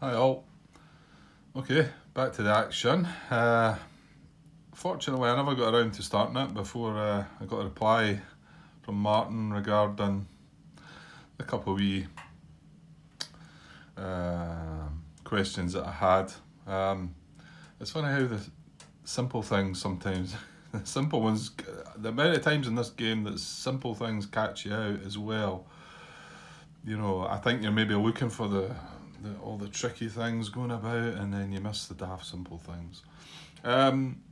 Hi all. Okay, back to the action. Fortunately, I never got around to starting it before I got a reply from Martin regarding a couple of wee questions that I had. It's funny how the simple things sometimes, the simple ones, the amount of times in this game that simple things catch you out as well. You know, I think you're maybe looking for all the tricky things going about, and then you miss the daft simple things. Um,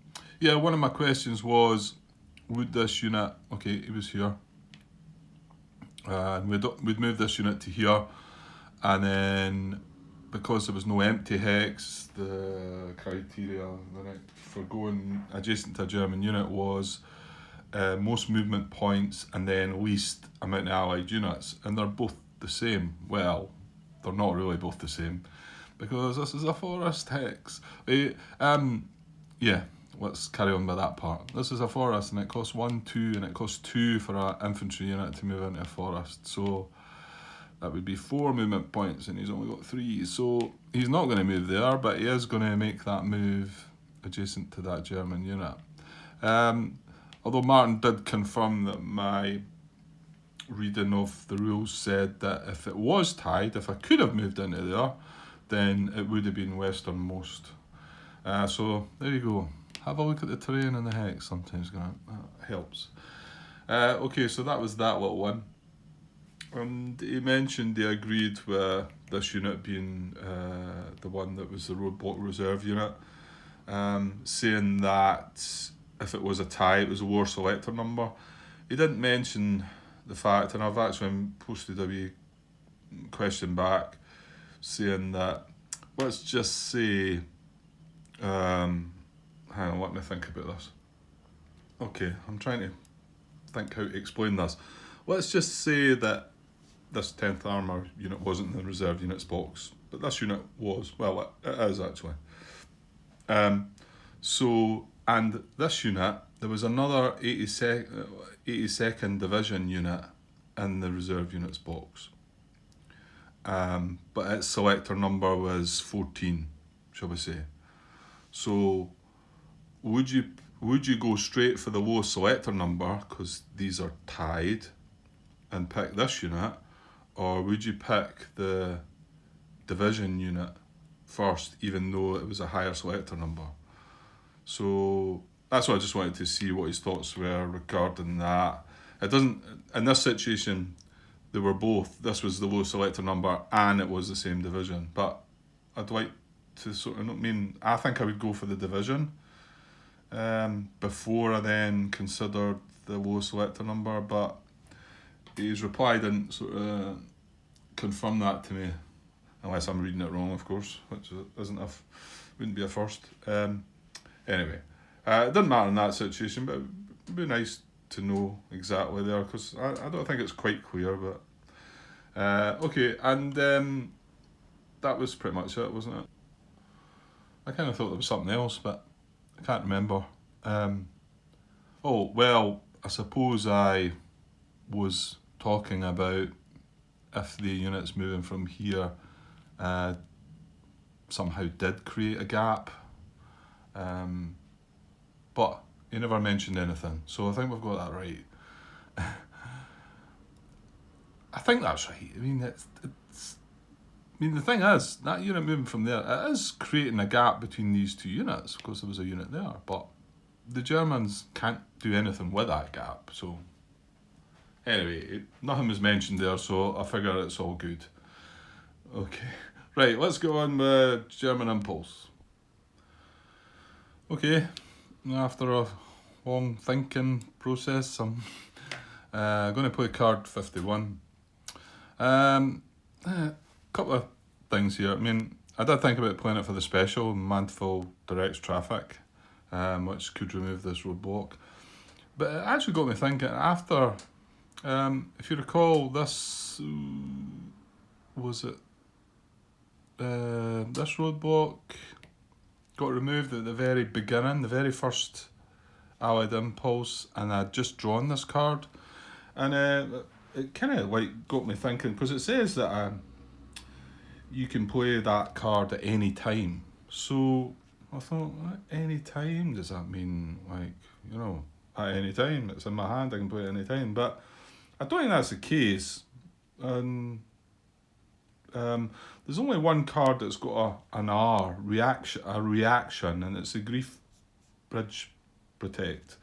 yeah, one of my questions was, would this unit? Okay, it was here, and we'd move this unit to here, and then because there was no empty hex, the criteria for going adjacent to a German unit was most movement points and then least amount of allied units, and they're both the same. Well, they're not really both the same because this is a forest hex. Yeah, let's carry on with that part. This is a forest and it costs 1, 2, and it costs 2 for an infantry unit to move into a forest. So that would be 4 movement points, and he's only got 3. So he's not going to move there, but he is going to make that move adjacent to that German unit. Although Martin did confirm that my reading of the rules said that if it was tied, if I could have moved into there, then it would have been westernmost. So there you go. Have a look at the terrain and the hex sometimes, that helps. Okay, so that was that little one. And he mentioned he agreed with this unit being the one that was the roadblock reserve unit, saying that if it was a tie, it was a war selector number. He didn't mention the fact, and I've actually posted a wee question back saying that, let's just say, hang on, let me think about this. Okay, I'm trying to think how to explain this. Let's just say that this 10th Armour unit wasn't in the reserve units box, but this unit was. Well, it is actually. And this unit, there was another 82nd Division unit in the reserve units box. But its selector number was 14, shall we say. So would you go straight for the lowest selector number because these are tied and pick this unit, or would you pick the division unit first even though it was a higher selector number? So that's what I just wanted to see what his thoughts were regarding that. It doesn't, in this situation, they were both, this was the low selector number and it was the same division, but I'd like to I think I would go for the division before I then considered the low selector number, but his reply didn't sort of confirm that to me, unless I'm reading it wrong, of course, which wouldn't be a first. Anyway, it doesn't matter in that situation, but it'd be nice to know exactly there, because I don't think it's quite clear, but okay, and that was pretty much it, wasn't it? I kind of thought there was something else, but I can't remember. Oh, well, I suppose I was talking about if the units moving from here somehow did create a gap. But he never mentioned anything, so I think we've got that right. I think that's right. I mean, the thing is, that unit moving from there, it is creating a gap between these two units, because there was a unit there, but the Germans can't do anything with that gap, so anyway, nothing was mentioned there, so I figure it's all good. Okay, right, let's go on with German Impulse. Okay, after a long thinking process, I'm going to play card 51. A couple of things here. I mean, I did think about playing it for the special, Manteful Directs Traffic, which could remove this roadblock. But it actually got me thinking, after, if you recall, this roadblock got removed at the very beginning, the very first Allied Impulse, and I'd just drawn this card. And it kind of got me thinking, because it says that you can play that card at any time. So I thought, at any time, does that mean like, at any time? It's in my hand, I can play it at any time. But I don't think that's the case. And there's only one card that's got a reaction, and it's the Grief Bridge Protect.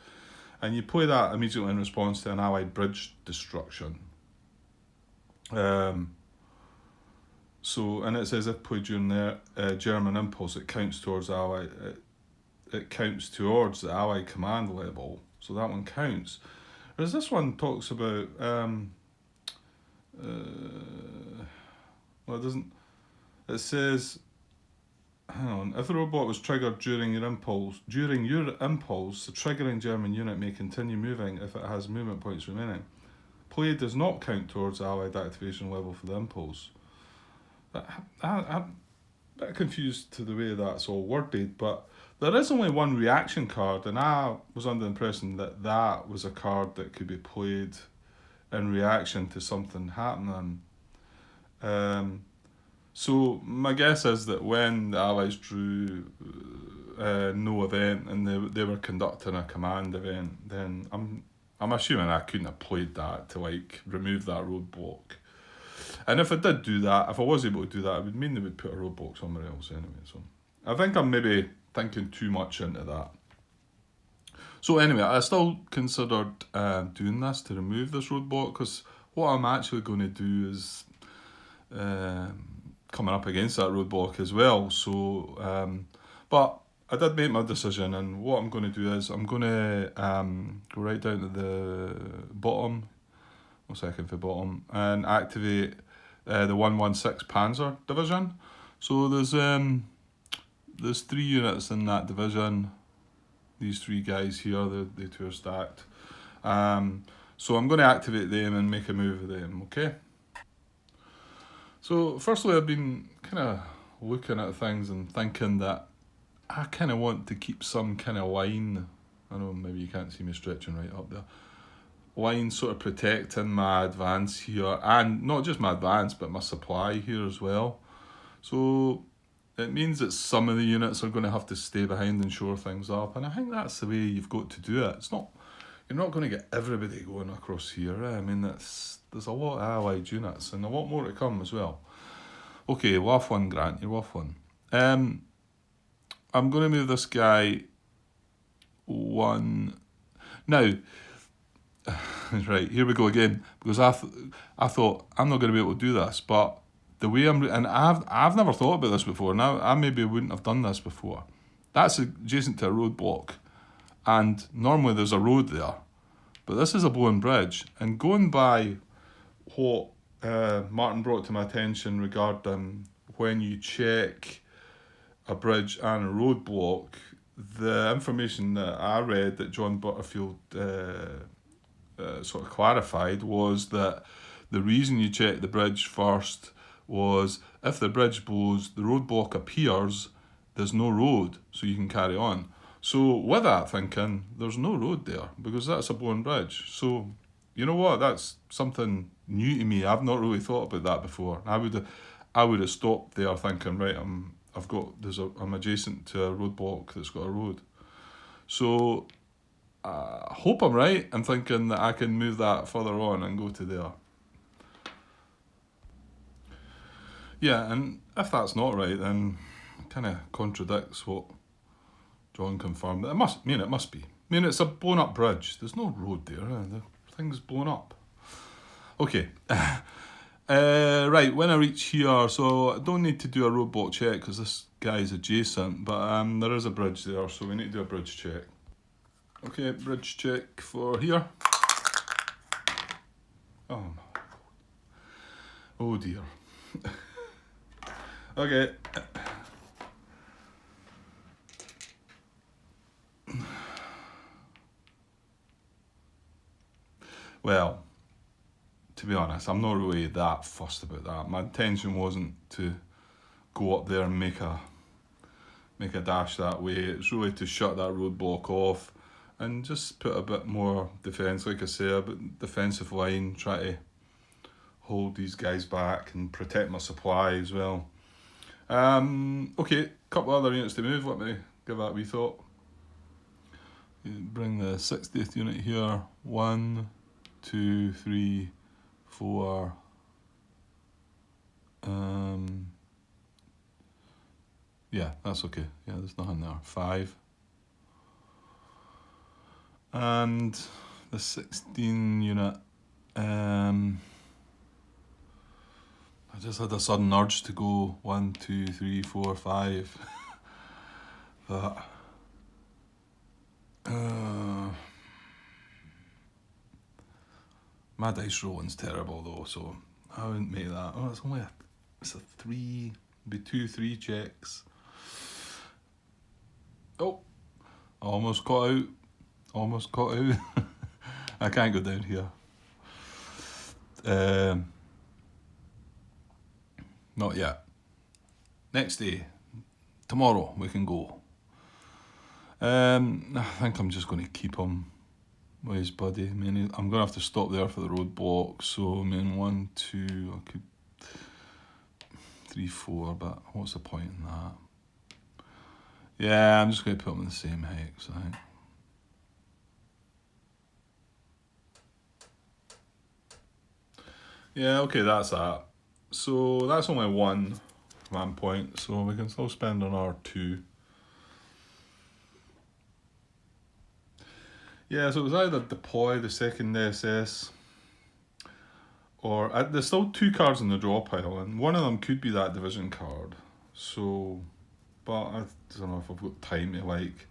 And you play that immediately in response to an allied bridge destruction. And it says if played during the German impulse, it counts towards it counts towards the Allied command level. So that one counts. Whereas this one talks about it doesn't. It says, hang on, if the robot was triggered during your impulse, the triggering German unit may continue moving if it has movement points remaining. Play does not count towards the Allied activation level for the impulse. I'm a bit confused to the way that's all worded, but there is only one reaction card, and I was under the impression that that was a card that could be played in reaction to something happening. So my guess is that when the Allies drew no event and they were conducting a command event, then I'm assuming I couldn't have played that to like remove that roadblock. And if I did do that, if I was able to do that, it would mean they would put a roadblock somewhere else anyway. So I think I'm maybe thinking too much into that. So anyway, I still considered doing this to remove this roadblock, because what I'm actually going to do is coming up against that roadblock as well. So, but I did make my decision, and what I'm going to do is I'm going to go right down to the bottom, and activate the 116 Panzer division. So there's 3 units in that division. These 3 guys here, the 2 are stacked. So I'm going to activate them and make a move with them, okay? So firstly, I've been kind of looking at things and thinking that I kind of want to keep some kind of line. I know maybe you can't see me stretching right up there. Line sort of protecting my advance here, and not just my advance but my supply here as well. So it means that some of the units are going to have to stay behind and shore things up, and I think that's the way you've got to do it. You're not going to get everybody going across here. I mean, there's a lot of allied units and a lot more to come as well. Okay, we'll have one, Grant, you're off one. I'm going to move this guy 1 now. Right, here we go again, because I thought I'm not going to be able to do this, but the way I've never thought about this before. Now I maybe wouldn't have done this before. That's adjacent to a roadblock, and normally there's a road there, but this is a blown bridge. And going by what Martin brought to my attention regarding when you check a bridge and a roadblock, the information that I read that John Butterfield sort of clarified was that the reason you check the bridge first was if the bridge blows, the roadblock appears, there's no road, so you can carry on. So with that thinking, there's no road there because that's a blown bridge. So you know what? That's something new to me. I've not really thought about that before. I would have stopped there thinking, right, I'm adjacent to a roadblock that's got a road. So I hope I'm right. I'm thinking that I can move that further on and go to there. Yeah, and if that's not right, then it kind of contradicts what John confirmed. It must be. I mean, it's a blown up bridge. There's no road there. The thing's blown up. Okay. Right, when I reach here, so I don't need to do a roadblock check because this guy's adjacent, but there is a bridge there, so we need to do a bridge check. Okay, bridge check for here. Oh my God. Oh dear. Okay. Well, to be honest, I'm not really that fussed about that. My intention wasn't to go up there and make a dash that way. It's really to shut that roadblock off and just put a bit more defence, like I say, a bit defensive line, try to hold these guys back and protect my supply as well. Okay, couple other units to move. Let me give that a wee thought. Bring the 60th unit here. 1, 2, 3, 4. Yeah, that's okay. Yeah, there's nothing there. 5. And the 16 unit. I just had a sudden urge to go 1, 2, 3, 4, 5. But my dice rolling's terrible though, so I wouldn't make that. Oh, it's a 3, be 2, 3 checks. Oh, almost caught out. Almost caught out. I can't go down here. Not yet. Next day. Tomorrow we can go. I think I'm just going to keep him with his buddy. I mean, I'm going to have to stop there for the roadblock. So, I mean, 1, 2, I could 3, 4, but what's the point in that? Yeah, I'm just going to put him in the same hex, I think. Yeah, okay, that's that. So that's only 1 man point, so we can still spend on R2. Yeah, so it was either deploy the second SS, or there's still 2 cards in the draw pile, and one of them could be that division card. So, but I don't know if I've got time to like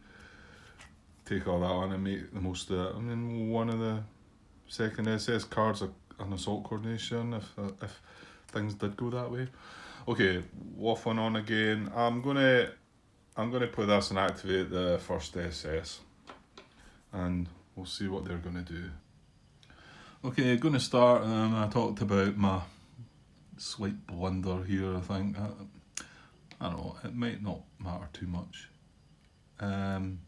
take all that on and make the most of it. I mean, one of the second SS cards are an assault coordination if things did go that way. Okay, waffling on again. I'm gonna put this and activate the first SS, and we'll see what they're gonna do. Okay, going to start, and I talked about my slight blunder here. I think I don't know. It might not matter too much. I'm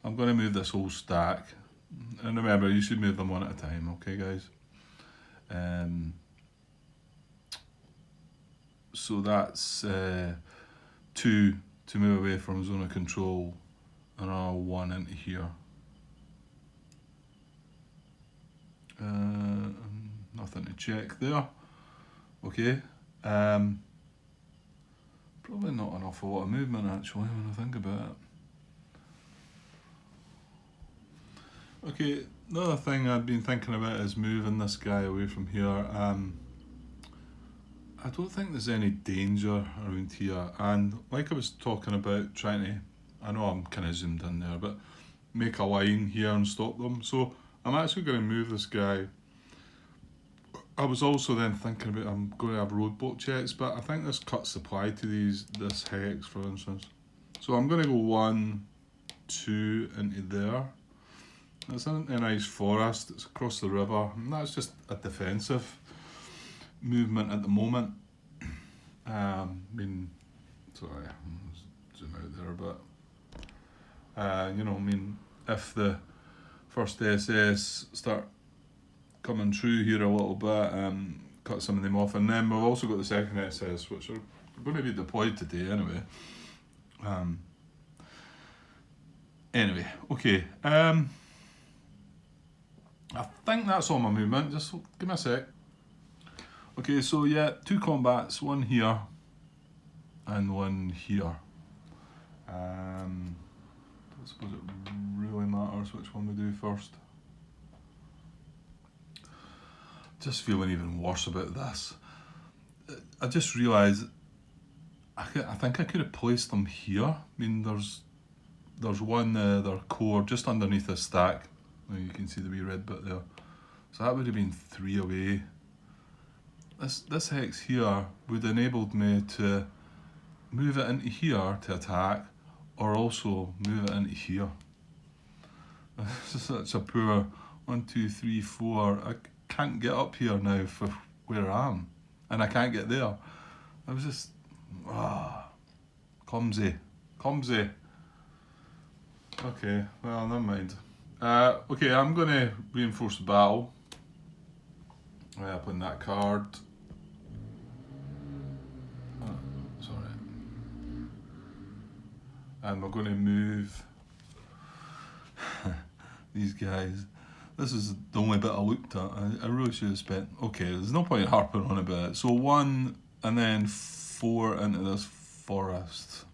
going to move this whole stack, and remember, you should move them one at a time. Okay, guys. So that's 2 to move away from zone of control, and another 1 into here. Nothing to check there. Okay. Probably not an awful lot of movement actually when I think about it. Okay, another thing I've been thinking about is moving this guy away from here. I don't think there's any danger around here, and like I was talking about trying to, I know I'm kind of zoomed in there, but make a line here and stop them. So I'm actually going to move this guy. I was also then thinking about I'm going to have roadblock checks, but I think this cuts supply to this hex, for instance. So I'm going to go 1, 2 into there. It's in a nice forest, it's across the river, and that's just a defensive movement at the moment. I mean, sorry, zoom out there, but you know, I mean, if the first SS start coming through here a little bit, cut some of them off, and then we've also got the second SS, which are going to be deployed today anyway. Anyway, okay. I think that's all my movement. Just give me a sec. Okay, so yeah, 2 combats, 1 here and 1 here. I suppose it really matters which one we do first. Just feeling even worse about this. I just realised I think I could have placed them here. I mean, there's one their core just underneath this stack. You can see the wee red bit there. So that would have been 3 away. This hex here would enabled me to move it into here to attack, or also move it into here. This is such a poor 1, 2, 3, 4. I can't get up here now for where I am, and I can't get there. I was just clumsy. Okay, well, never mind. Okay, I'm going to reinforce the battle. Putting that card. and we're going to move these guys. This is the only bit I looked at. I really should have spent. Okay, there's no point harping on about it. So 1 and then 4 into this forest.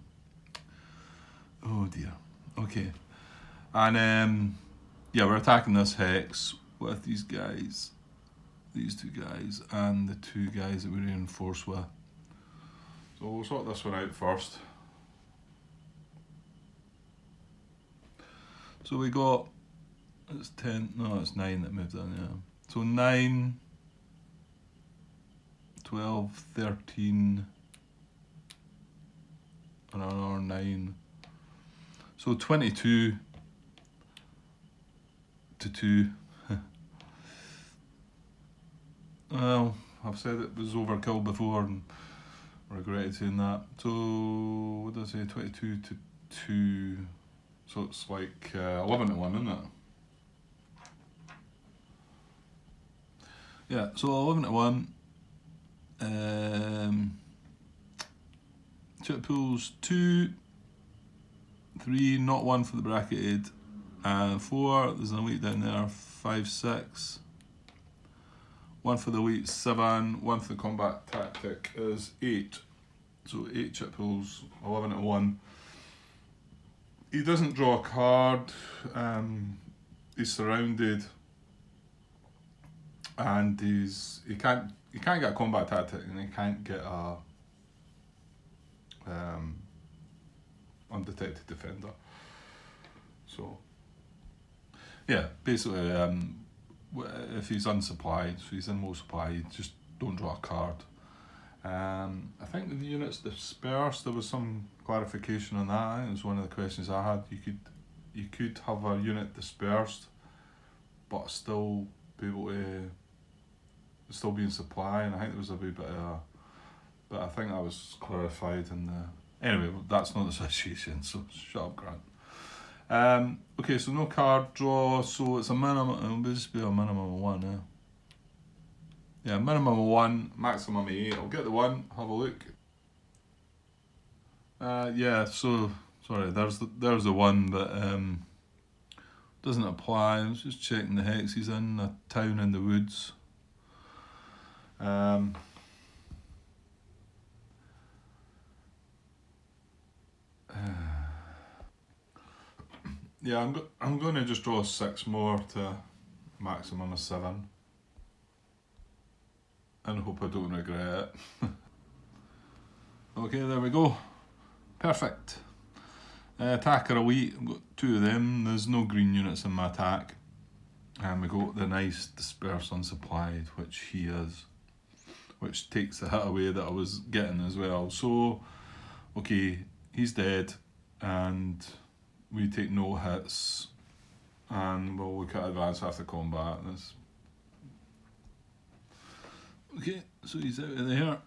Oh dear. Okay. And yeah, we're attacking this hex with these guys. These 2 guys and the 2 guys that we reinforce with. So we'll sort this one out first. So we got, it's 10, no it's 9 that moved in, yeah. So 9, 12, 13, and another 9. So 22 to 2. Well, I've said it was overkill before and regretted saying that. So, what did I say? 22 to 2. So it's like 11 to 1, isn't it? Yeah, so 11 to 1. Chip pools 2, 3, not 1 for the bracketed, and 4, there's an elite down there, 5, 6. 1 for the elite, 7, 1 for the combat tactic is 8. So 8 chip pools, 11 to 1. He doesn't draw a card, he's surrounded, and he can't get a combat tactic, and he can't get a undetected defender. So yeah, basically if he's unsupplied, so he's in low supply, you just don't draw a card. I think the units dispersed, there was some clarification on that. I think it was one of the questions I had. You could have a unit dispersed but still be able to still be in supply, and I think there was a wee bit of but I think that was clarified in the anyway, that's not the situation, so shut up, Grant. Okay, so no card draw, so it's a minimum, it'll just be a minimum of 1, yeah. Yeah, minimum of 1, maximum of 8. I'll get the 1, have a look. Yeah, so sorry, there's the 1, but doesn't apply. I was just checking the hex. He's in a town in the woods. Yeah, I'm going to just draw 6 more to maximum of 7, and hope I don't regret it. Okay, there we go. Perfect. Attacker elite, I've got 2 of them. There's no green units in my attack. And we got the nice disperse unsupplied, which he is. Which takes the hit away that I was getting as well. So, okay, he's dead. And we take no hits. And we'll look at advance after combat. Okay, so he's out of there.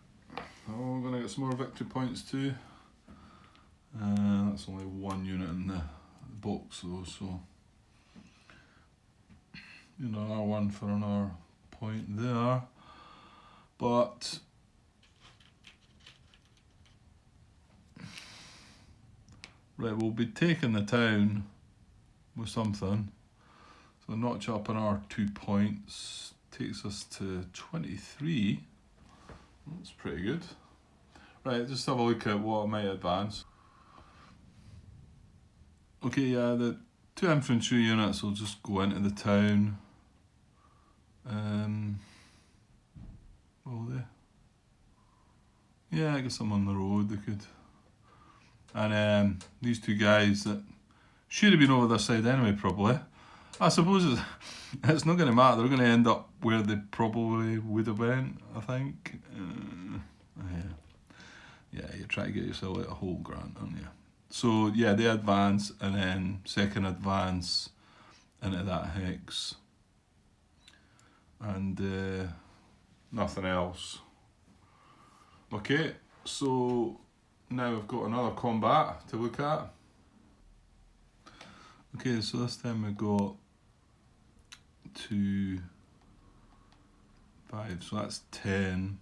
Oh, we're going to get some more victory points too. That's only 1 unit in the box though, so you know, R1 for another point there. But right, we'll be taking the town with something. So notch up another 2 points, takes us to 23. That's pretty good. Right, just have a look at what I might advance. Okay, yeah, the 2 infantry units will just go into the town. Will they? Yeah, I guess I'm on the road, they could. And these 2 guys that should have been over this side anyway, probably. I suppose it's not going to matter, they're going to end up where they probably would have went, I think. Yeah, you try to get yourself out a whole grant, aren't you? So yeah, they advance, and then second advance into that hex, and nothing else. Okay, so now we've got another combat to look at. Okay, so this time we got 2, 5, so that's 10.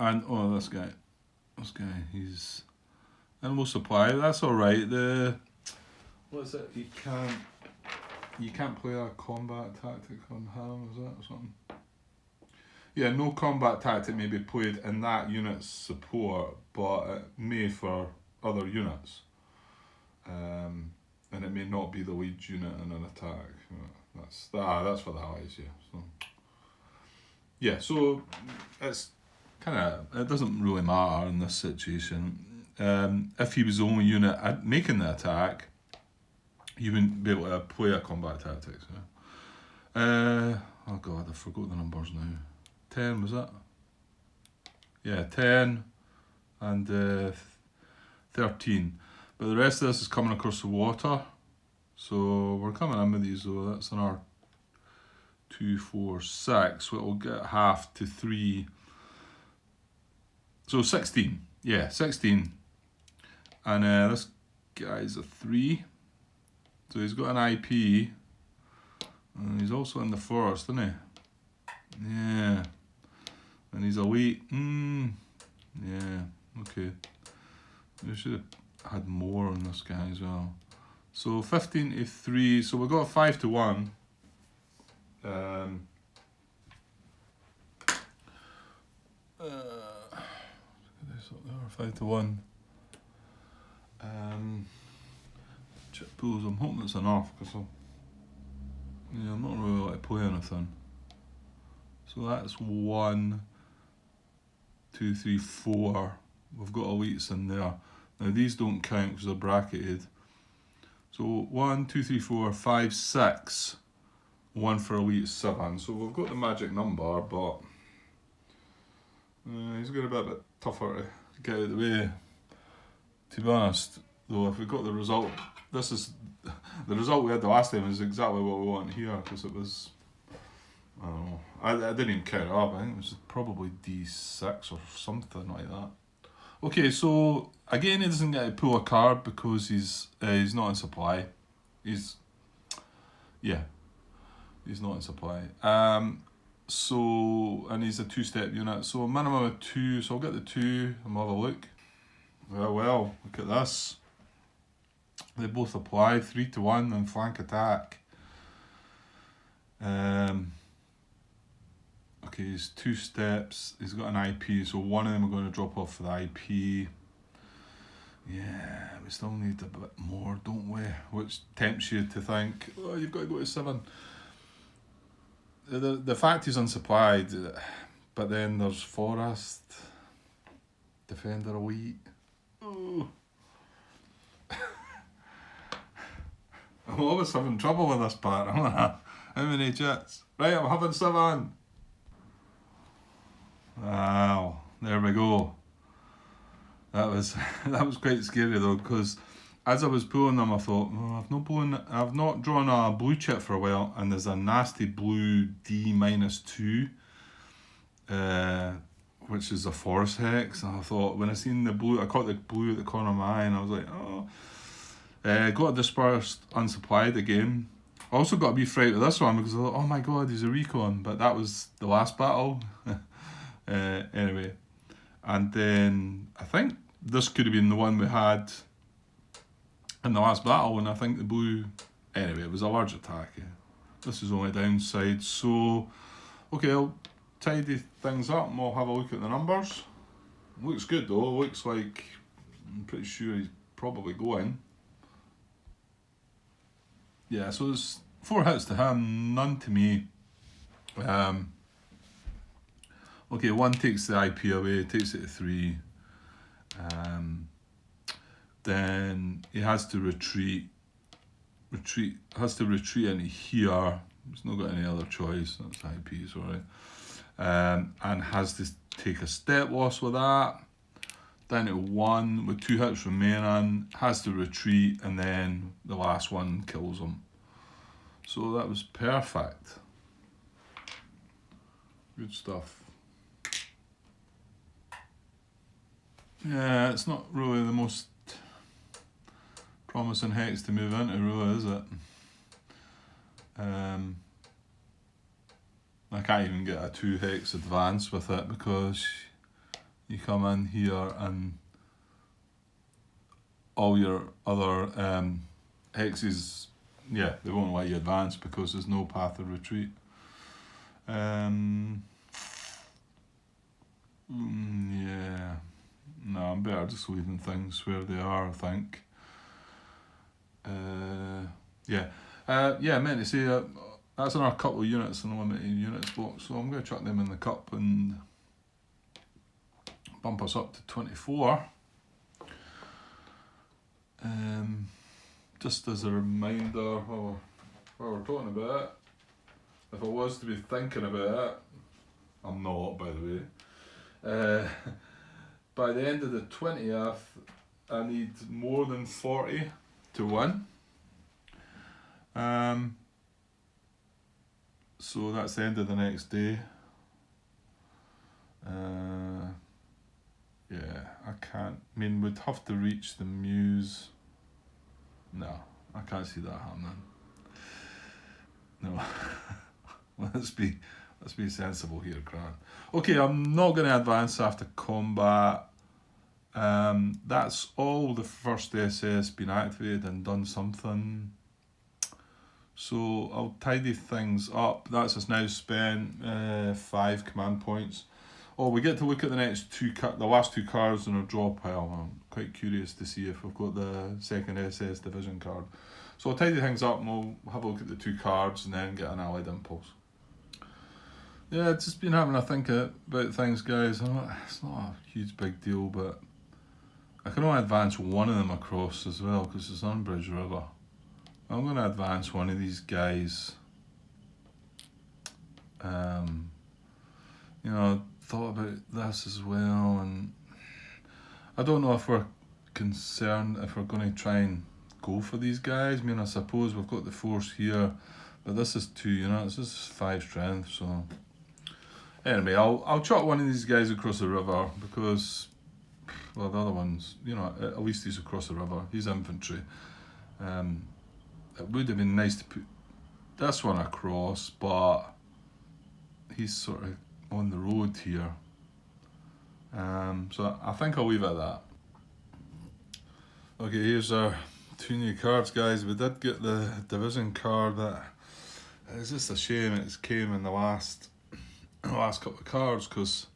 And oh, this guy. This guy, he's animal supply. That's all right. What is it? You can't play a combat tactic on him. Is that or something? Yeah, no combat tactic may be played in that unit's support, but it may for other units. And it may not be the lead unit in an attack. That's for the allies, yeah. So it's it doesn't really matter in this situation. If he was the only unit making the attack, you wouldn't be able to play a combat tactic. So. Oh god, I forgot the numbers now. 10 was it? Yeah, 10 and 13. But the rest of this is coming across the water. So we're coming in with these though. That's in our 2, 4, 6. So it'll get half to 3. So 16. Yeah, 16. And this guy's a 3. So he's got an IP. And he's also in the forest, isn't he? Yeah. And he's elite. Yeah, okay. We should have had more on this guy as well. So 15 to 3. So we've got 5 to 1. 5 to 1. Chip pools. I'm hoping it's enough because I'm not really like to play anything. So that's 1, 2, 3, 4. We've got elites in there. Now these don't count because they're bracketed. So 1, 2, 3, 4, 5, 6. 1 for elite 7. So we've got the magic number, but he's going to be a bit tougher to get out of the way. To be honest, though, if we got the result, this is the result we had the last time is exactly what we want here because it was. I don't know. I didn't even count it up. I think it was probably D6 or something like that. Okay, so again, he doesn't get to pull a card because he's not in supply. He's not in supply. So and he's a 2-step unit. So a minimum of 2. So I'll get the 2 and we'll have a look. Well, look at this. They both apply 3 to 1 and flank attack. Okay, he's 2 steps. He's got an IP, so one of them are going to drop off for the IP. Yeah, we still need a bit more, don't we? Which tempts you to think, oh, you've got to go to 7. The fact he's unsupplied, but then there's Forest, Defender Elite. Oh. I'm always having trouble with this part. How many jets? Right, I'm having 7. Wow, there we go. That was quite scary though, because as I was pulling them, I thought, I've not drawn a blue chip for a while, and there's a nasty blue D-2, which is a forest hex. And I thought, when I seen the blue, I caught the blue at the corner of my eye, and I was like, oh. Got dispersed, unsupplied again. I also got a wee fright with this one because I thought, oh my god, he's a recon, but that was the last battle. Anyway, and then I think this could have been the one we had in the last battle, and I think the blue. Anyway, it was a large attack. Yeah. This is only downside. So, okay, I'll tidy things up and we'll have a look at the numbers. Looks good though. Looks like I'm pretty sure he's probably going. Yeah, so it's 4 hits to him, none to me. Okay, 1 takes the IP away, takes it to 3. Then he has to retreat into here. He's not got any other choice. That's IP, sorry. And has to take a step loss with that. Down to 1 with 2 hits remaining. Has to retreat, and then the last one kills him. So that was perfect. Good stuff. Yeah, it's not really the most promising hex to move into, really, is it? I can't even get a 2 hex advance with it because you come in here and all your other hexes, yeah, they won't let you advance because there's no path of retreat. Yeah, no, I'm better just leaving things where they are, I think. Yeah, I meant to say that's another couple of units in the limited units box, so I'm going to chuck them in the cup and bump us up to 24. Just as a reminder, while we're talking about it, if I was to be thinking about it, I'm not, by the way. By the end of the 20th, I need more than 40 to win. So that's the end of the next day. Yeah, I can't. I mean, we'd have to reach the Muse. No, I can't see that happening. No. let's be sensible here, Grant. Okay, I'm not going to advance after combat. That's all the first SS been activated and done something. So I'll tidy things up. That's us now spent 5 command points. Oh, we get to look at the next the last two cards in our draw pile. I'm quite curious to see if we've got the second SS division card. So I'll tidy things up and we'll have a look at the 2 cards and then get an allied impulse. Yeah, I've just been having a think about things, guys. It's not a huge big deal, but I can only advance one of them across as well because it's Unbridge River. I'm going to advance one of these guys. Thought about this as well, and I don't know if we're concerned if we're going to try and go for these guys. I mean, I suppose we've got the force here, but this is 2 units. This is 5 strength. So anyway, I'll chuck one of these guys across the river because, well, the other ones, at least he's across the river. He's infantry. It would have been nice to put this one across, but he's sort of on the road here. So I think I'll leave it at that. Okay, here's our 2 new cards, guys. We did get the division card. That it's just a shame it came in the last couple of cards because,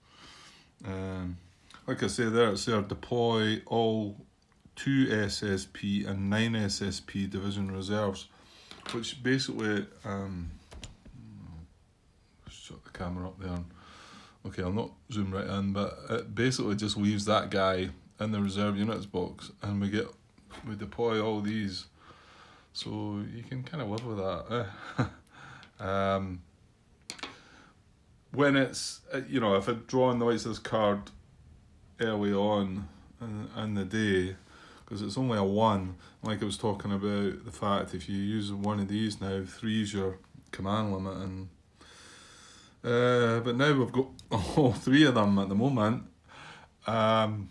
like I say there, it's there deploy all 2 SSP and 9 SSP division reserves, which basically shut the camera up there. Okay, I'll not zoom right in, but it basically just leaves that guy in the reserve units box, and we deploy all these, so you can kind of live with that. When it's if I'd drawn the likes of this card early on in the day, because it's only a 1, like I was talking about the fact if you use one of these now, 3's your command limit, and but now we've got all 3 of them at the moment, and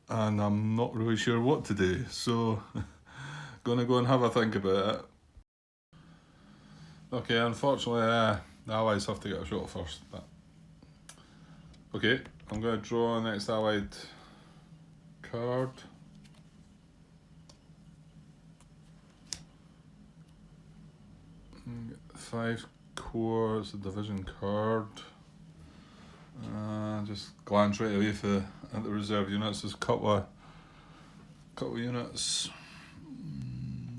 I'm not really sure what to do, so gonna go and have a think about it. Okay, unfortunately the allies have to get a shot first, but okay, I'm going to draw the next allied card. Five core, it's a division card. Just glance right away at the reserve units. There's a couple of units.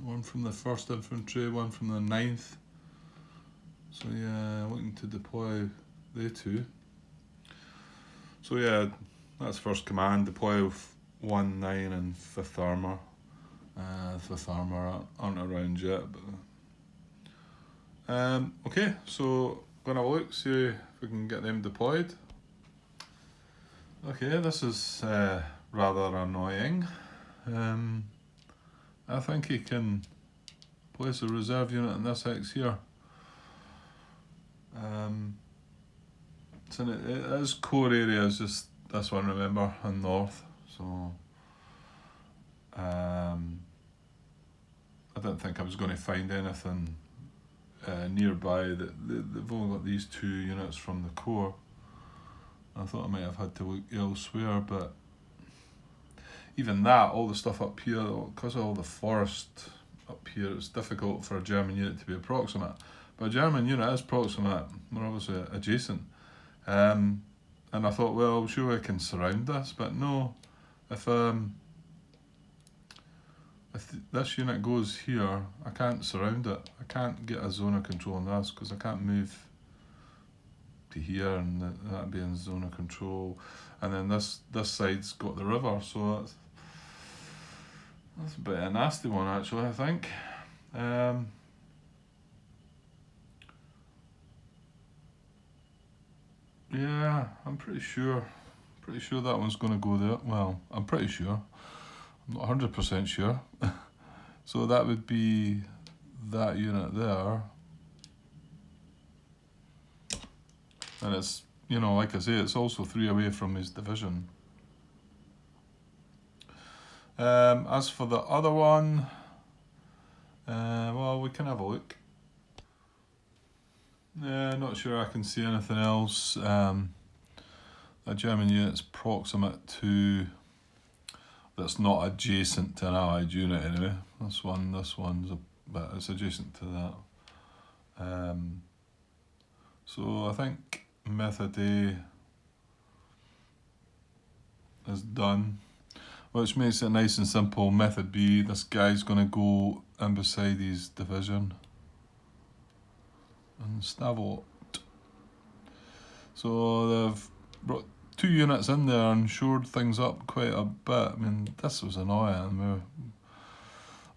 One from the 1st Infantry, one from the 9th. So yeah, looking to deploy they 2. So yeah, that's first command. Deploy 1, 9 and 5th Armour. 5th Armour aren't around yet, but okay, so gonna have a look, see if we can get them deployed. Okay, this is rather annoying. I think he can place a reserve unit in this hex here. So his core area is just this one, remember, in north. So I didn't think I was going to find anything nearby. They've only got these 2 units from the core. I thought I might have had to look elsewhere, but even that, all the stuff up here, because of all the forest up here, it's difficult for a German unit to be approximate. But a German unit is proximate, we're obviously adjacent. And I thought, well, sure I can surround this, but no. If this unit goes here, I can't surround it. I can't get a zone of control on this because I can't move to here and that'd be in zone of control. And then this side's got the river, so that's a bit of a nasty one actually, I think. Yeah, I'm pretty sure that one's going to go there. Well, I'm pretty sure. I'm not 100% sure. So that would be that unit there. And it's, like I say, it's also 3 away from his division. As for the other one, well, we can have a look. Not sure I can see anything else. A German unit's proximate to, that's not adjacent to an Allied unit anyway. This one's but it's adjacent to that. So I think method A is done, which makes it nice and simple. Method B, this guy's going to go in beside his division and Stavelot. So they've brought 2 units in there and shored things up quite a bit. I mean, this was annoying.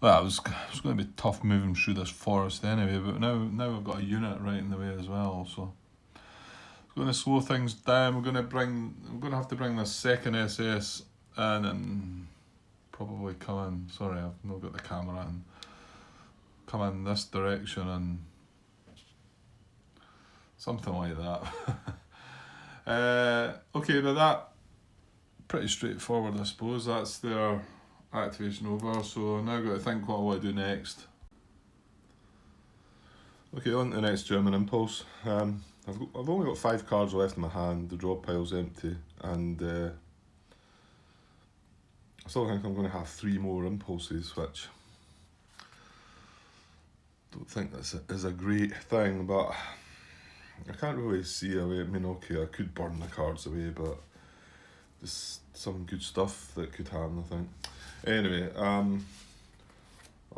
Well, it was going to be tough moving through this forest anyway, but now we've got a unit right in the way as well, so it's going to slow things down. We're going to have to bring this second SS in and probably come in. Sorry, I've not got the camera in. Come in this direction and something like that. Okay, but that pretty straightforward, I suppose. That's their activation over. So now I've got to think what I want to do next. Okay, on to the next German impulse. I've only got 5 cards left in my hand. The draw pile's empty, and I still think I'm going to have 3 more impulses, which I don't think is a great thing, but I can't really see a way. I mean, okay, I could burn the cards away, but there's some good stuff that could happen, I think. Anyway, I'll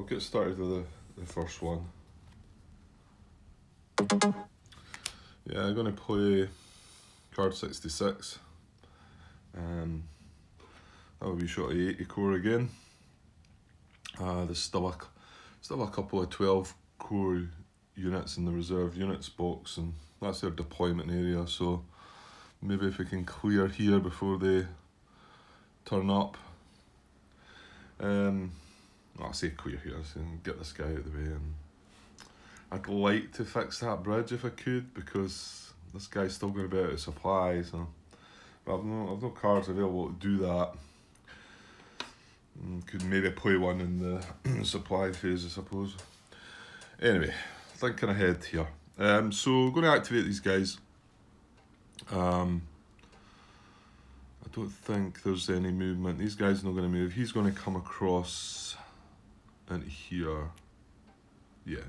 get started with the first one. Yeah, I'm going to play card 66. That would be shot at 80 core again. There's still a couple of 12 core units in the reserve units box, and that's their deployment area, so maybe if we can clear here before they turn up. I'll say clear here, so get this guy out of the way, and I'd like to fix that bridge if I could, because this guy's still going to be out of supply, so but I've no cards available to do that. Could maybe play one in the supply phase, I suppose. Anyway, thinking ahead here. So we're going to activate these guys. I don't think there's any movement. These guys are not going to move. He's going to come across into here. Yeah.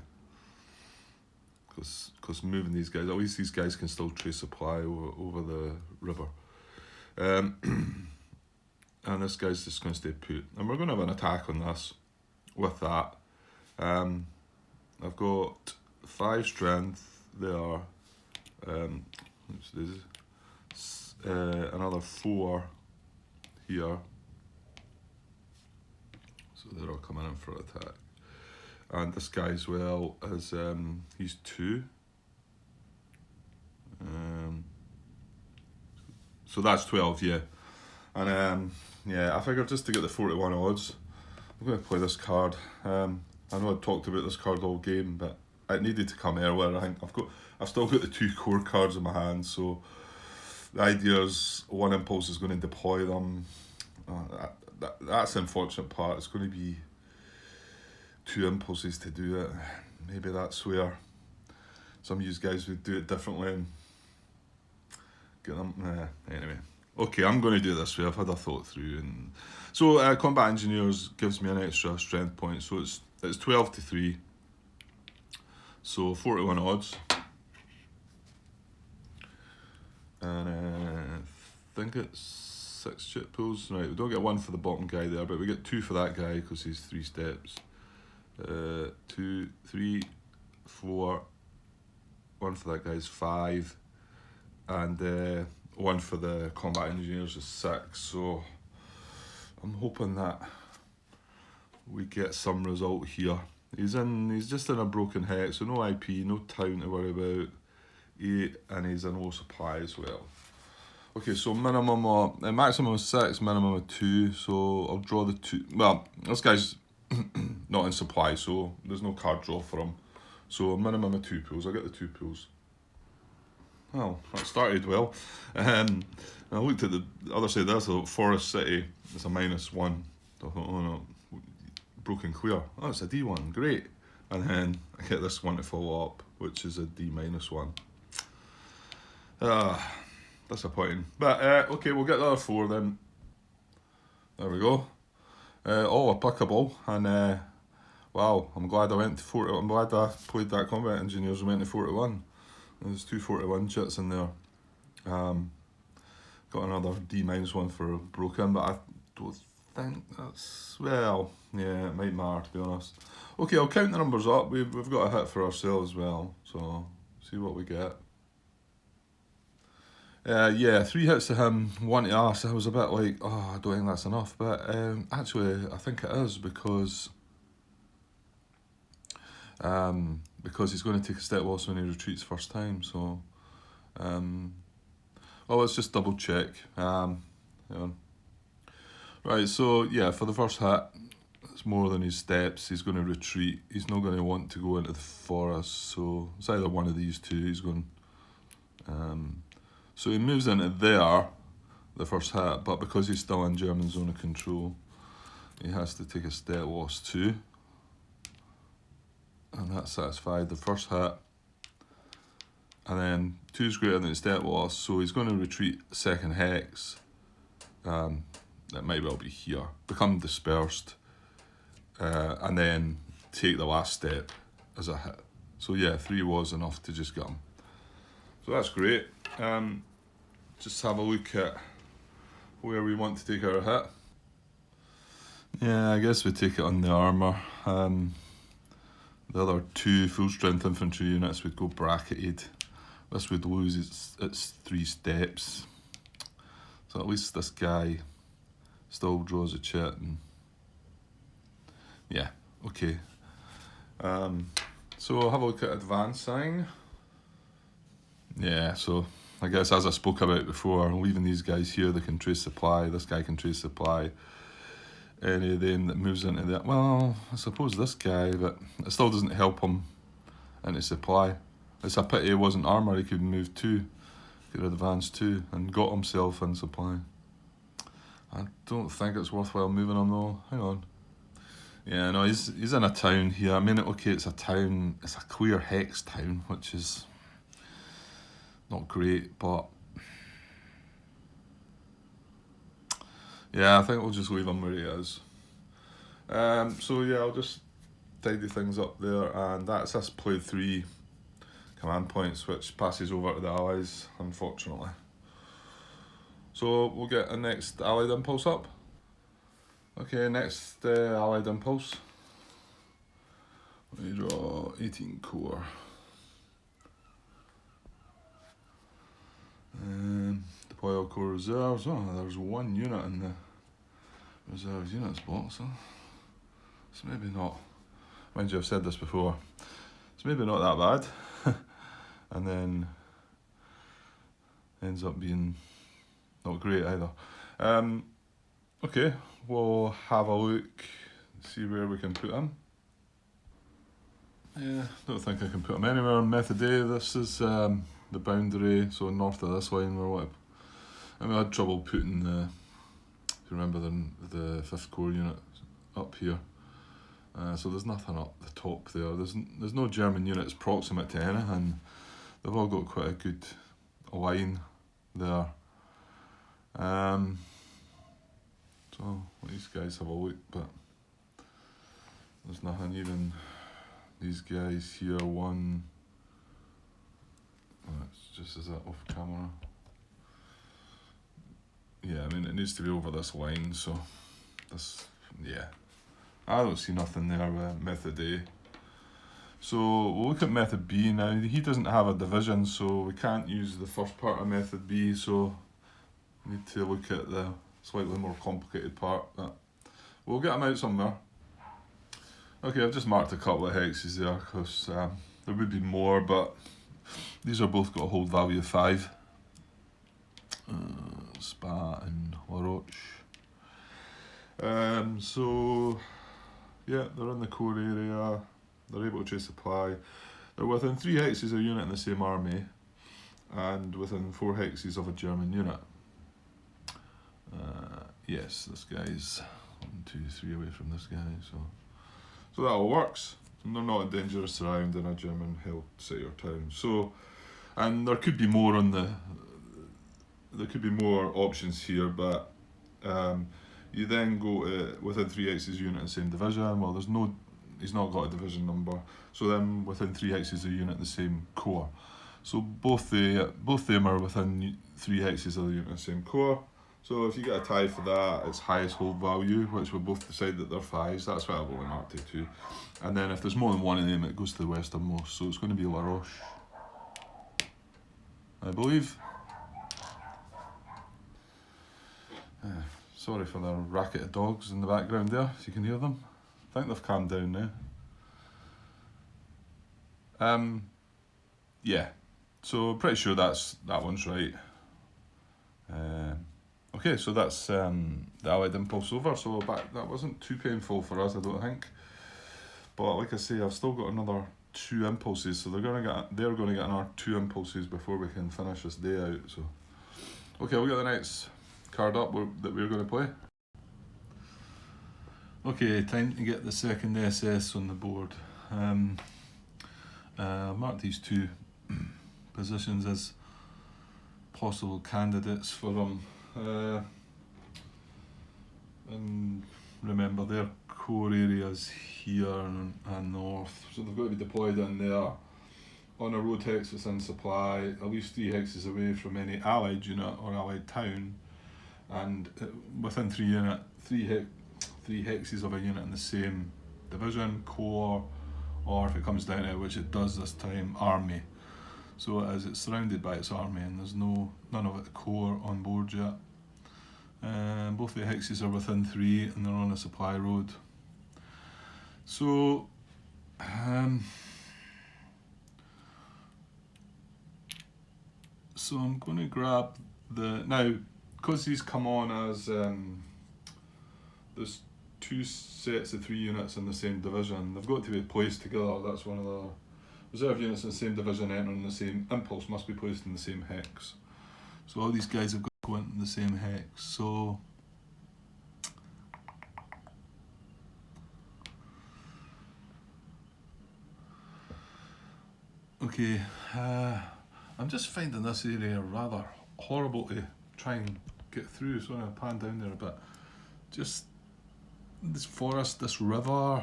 Because moving these guys, at least these guys can still trace supply over the river. And this guy's just going to stay put. And we're going to have an attack on this with that. I've got 5 strength there. Another 4 here. So they're all coming in for attack. And this guy as well is, he's 2. So that's 12, yeah. And yeah, I figured just to get the 4-1 odds, I'm going to play this card. I know I talked about this card all game, but it needed to come earlier. I think I've still got the 2 core cards in my hand, so the idea is 1 impulse is going to deploy them. That's the unfortunate part. It's going to be 2 impulses to do it. Maybe that's where some of you guys would do it differently and get them. Anyway. Okay, I'm going to do it this way. I've had a thought through, and so combat engineers gives me an extra strength point. So it's 12 to 3. So 41 odds, and I think it's 6 chip pulls. Right, we don't get 1 for the bottom guy there, but we get 2 for that guy because he's 3 steps. 2, 3, 4. 1 for that guy's 5, and 1 for the combat engineers is 6. So I'm hoping that we get some result here. He's just in a broken hex, so no IP, no town to worry about. 8, and he's in low supply as well. Okay, so maximum of 6, minimum of 2. So I'll draw the 2. Well, this guy's not in supply, so there's no card draw for him. So a minimum of 2 pools. I'll get the 2 pools. Well, that started well. I looked at the other side of this, I thought Forest City is a -1. I thought, oh no, broken clear. Oh, it's a D1, great. And then I get this one to follow up, which is a D-1. Disappointing. But okay, we'll get the other 4 then. There we go. All applicable, and wow, I'm glad I went to 40. I'm glad I played that combat engineers and went to 41. There's 2 41 chits in there. Got another D-1 for broken, but I don't think that's, well, yeah, it might matter to be honest. Okay, I'll count the numbers up. We've got a hit for ourselves as well, so see what we get. Yeah, 3 hits to him, 1 to us. I was a bit like, oh, I don't think that's enough, but actually I think it is, because he's going to take a step loss when he retreats first time. So, well, let's just double check. Hang on. Right, so yeah, for the first hit, it's more than his steps. He's going to retreat. He's not going to want to go into the forest. So it's either one of these 2. He's going. So he moves into there, the first hit, but because he's still in German zone of control, he has to take a step loss 2. And that satisfied the first hit. And then 2 is greater than the step loss, so he's going to retreat second hex. That might well be here. Become dispersed. And then take the last step as a hit. So yeah, 3 was enough to just get him. So that's great. Just have a look at where we want to take our hit. Yeah, I guess we take it on the armour. The other 2 full strength infantry units would go bracketed. This would lose its 3 steps. So at least this guy still draws a chit. And yeah, okay. So we'll have a look at advancing. Yeah, so I guess as I spoke about before, leaving these guys here, they can trace supply. This guy can trace supply. Any of them that moves into that, well, I suppose this guy, but it still doesn't help him into supply. It's a pity it wasn't armour. He could move 2, could advance 2, and got himself in supply. I don't think it's worthwhile moving him though. Hang on. Yeah, no, he's in a town here. I mean, okay, it's a town. It's a clear hex town, which is not great, but yeah, I think we'll just leave him where he is. So yeah, I'll just tidy things up there, and that's us played 3 command points, which passes over to the allies, unfortunately. So we'll get a next allied impulse up. Okay, next allied impulse. We draw 18 core. Deploy all core reserves. Oh, there's 1 unit in the reserves units box. So it's maybe not. Mind you, I've said this before. It's maybe not that bad. And then ends up being not great either. Okay, we'll have a look, see where we can put him. Yeah, don't think I can put him anywhere on Method A. This is the boundary, so north of this line or what. I mean, I had trouble putting the, if you remember, the 5th Corps unit up here. So there's nothing up the top there. There's no German units proximate to anything. They've all got quite a good line there. So these guys have a look, but there's nothing. Even these guys here, one. Oh, it's just as that off camera. Yeah, I mean it needs to be over this line, so this, yeah. I don't see nothing there with method A. So we'll look at method B now. He doesn't have a division, so we can't use the first part of method B, so we need to look at the slightly more complicated part, but we'll get them out somewhere. Okay, I've just marked a couple of hexes there because there would be more, but these are both got a hold value of 5. Spa and La Roche. So yeah, they're in the core area. They're able to supply. They're within 3 hexes of a unit in the same army, and within 4 hexes of a German unit. Yes, this guy's 1, 2, 3 away from this guy, so that all works. And they're not in dangerous surround in a German held city or town. So, and there could be more on there could be more options here, but you then go to within 3 hexes unit in the same division. Well, he's not got a division number. So then within 3 hexes a unit in the same corps. So both them are within 3 hexes of the unit in the same corps. So if you get a tie for that, it's highest hold value, which we'll both decide that they're 5s. That's why I've only marked it 2. And then if there's more than one of them, it goes to the westernmost. So it's going to be La Roche, I believe. Sorry for the racket of dogs in the background there, if you can hear them. I think they've calmed down now. Yeah, so pretty sure that one's right. Okay, so that's the Allied impulse over. So that wasn't too painful for us, I don't think. But like I say, I've still got another 2 impulses, so they're gonna get another 2 impulses before we can finish this day out. So okay, we'll get the next card up that we're going to play. Okay, time to get the second SS on the board. Mark these 2 positions as possible candidates for them. And remember, their core areas here and north, so they've got to be deployed in there on a road hex that's in supply, at least 3 hexes away from any Allied unit or Allied town, and within 3 hexes of a unit in the same division, corps, or if it comes down to it, which it does this time, army. So it's surrounded by its army, and there's none of its core on board yet. Both the hexes are within 3, and they're on a supply road. So I'm going to grab now, because these come on as there's 2 sets of 3 units in the same division. They've got to be placed together. That's one of the reserve units in the same division entering the same impulse must be placed in the same hex. So all these guys have got to go into the same hex. So okay, I'm just finding this area rather horrible to try and get through, so I'm going to pan down there a bit. Just this forest, this river,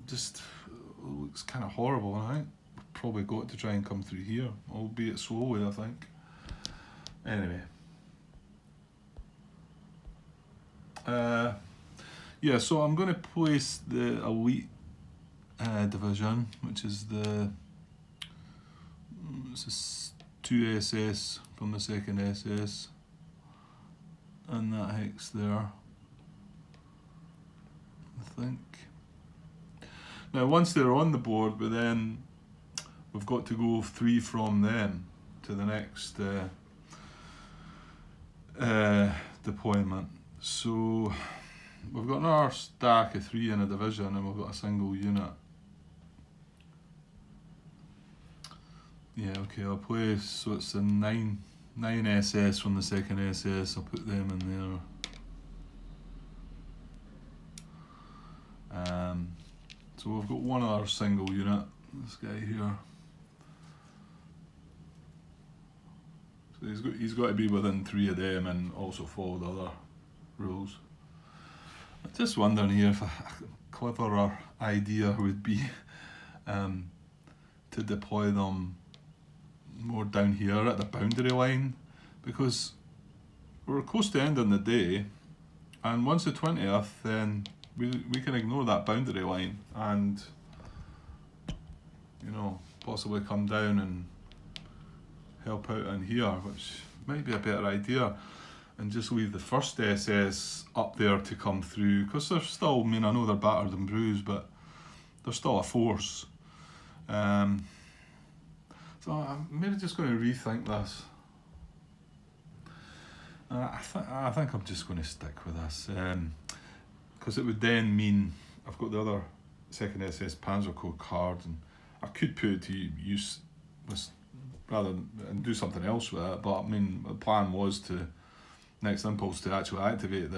just looks kind of horrible, and I think we've probably got to try and come through here, albeit slowly, I think. Anyway. Yeah, so I'm going to place the elite division, which is this is 2 SS from the 2nd SS, and that hex there, I think. Now once they're on the board, we've got to go 3 from them to the next deployment. So we've got another stack of 3 in a division, and we've got a single unit. Yeah, okay, I'll place, so it's a 9 SS from the 2nd SS, I'll put them in there. So we've got one other single unit, this guy here. So he's got to be within 3 of them and also follow the other rules. I'm just wondering here if a cleverer idea would be to deploy them more down here at the boundary line, because we're close to ending the day, and once the 20th, then we can ignore that boundary line and, you know, possibly come down and help out in here, which might be a better idea, and just leave the first SS up there to come through, because they're still, I mean, I know they're battered and bruised, but they're still a force. So I'm maybe just going to rethink this. I think I'm just going to stick with this, because it would then mean I've got the other 2nd SS Panzer Corps card, and I could put it to use with, rather and do something else with it. But I mean, the plan was to next impulse to actually activate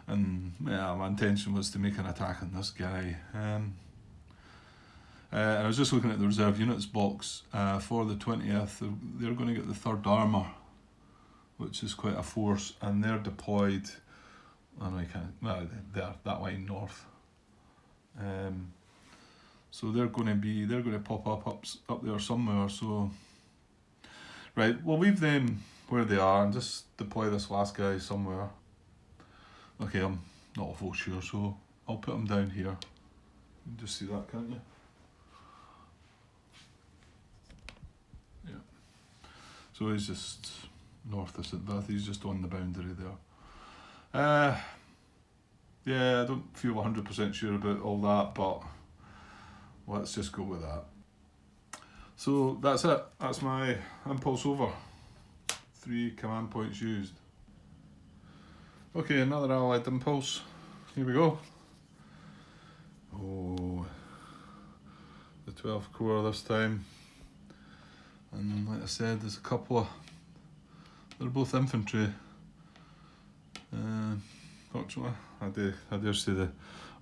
and yeah, my intention was to make an attack on this guy. And I was just looking at the reserve units box for the 20th. They're going to get the 3rd Armour, which is quite a force, and they're deployed. I know you can't. Well, they're that way north. So they're going to pop up there somewhere. So right, we'll leave them where they are and just deploy this last guy somewhere. Okay, I'm not awful sure, so I'll put him down here. You can just see that, can't you? Yeah. So he's just north of St. Beth, he's just on the boundary there. Yeah, I don't feel 100% sure about all that, but let's just go with that. So that's it, that's my impulse over. 3 command points used. Okay, another allied impulse, here we go. Oh, the 12th Corps this time. And like I said, there's a couple of, they're both infantry. Fortunately, I dare say the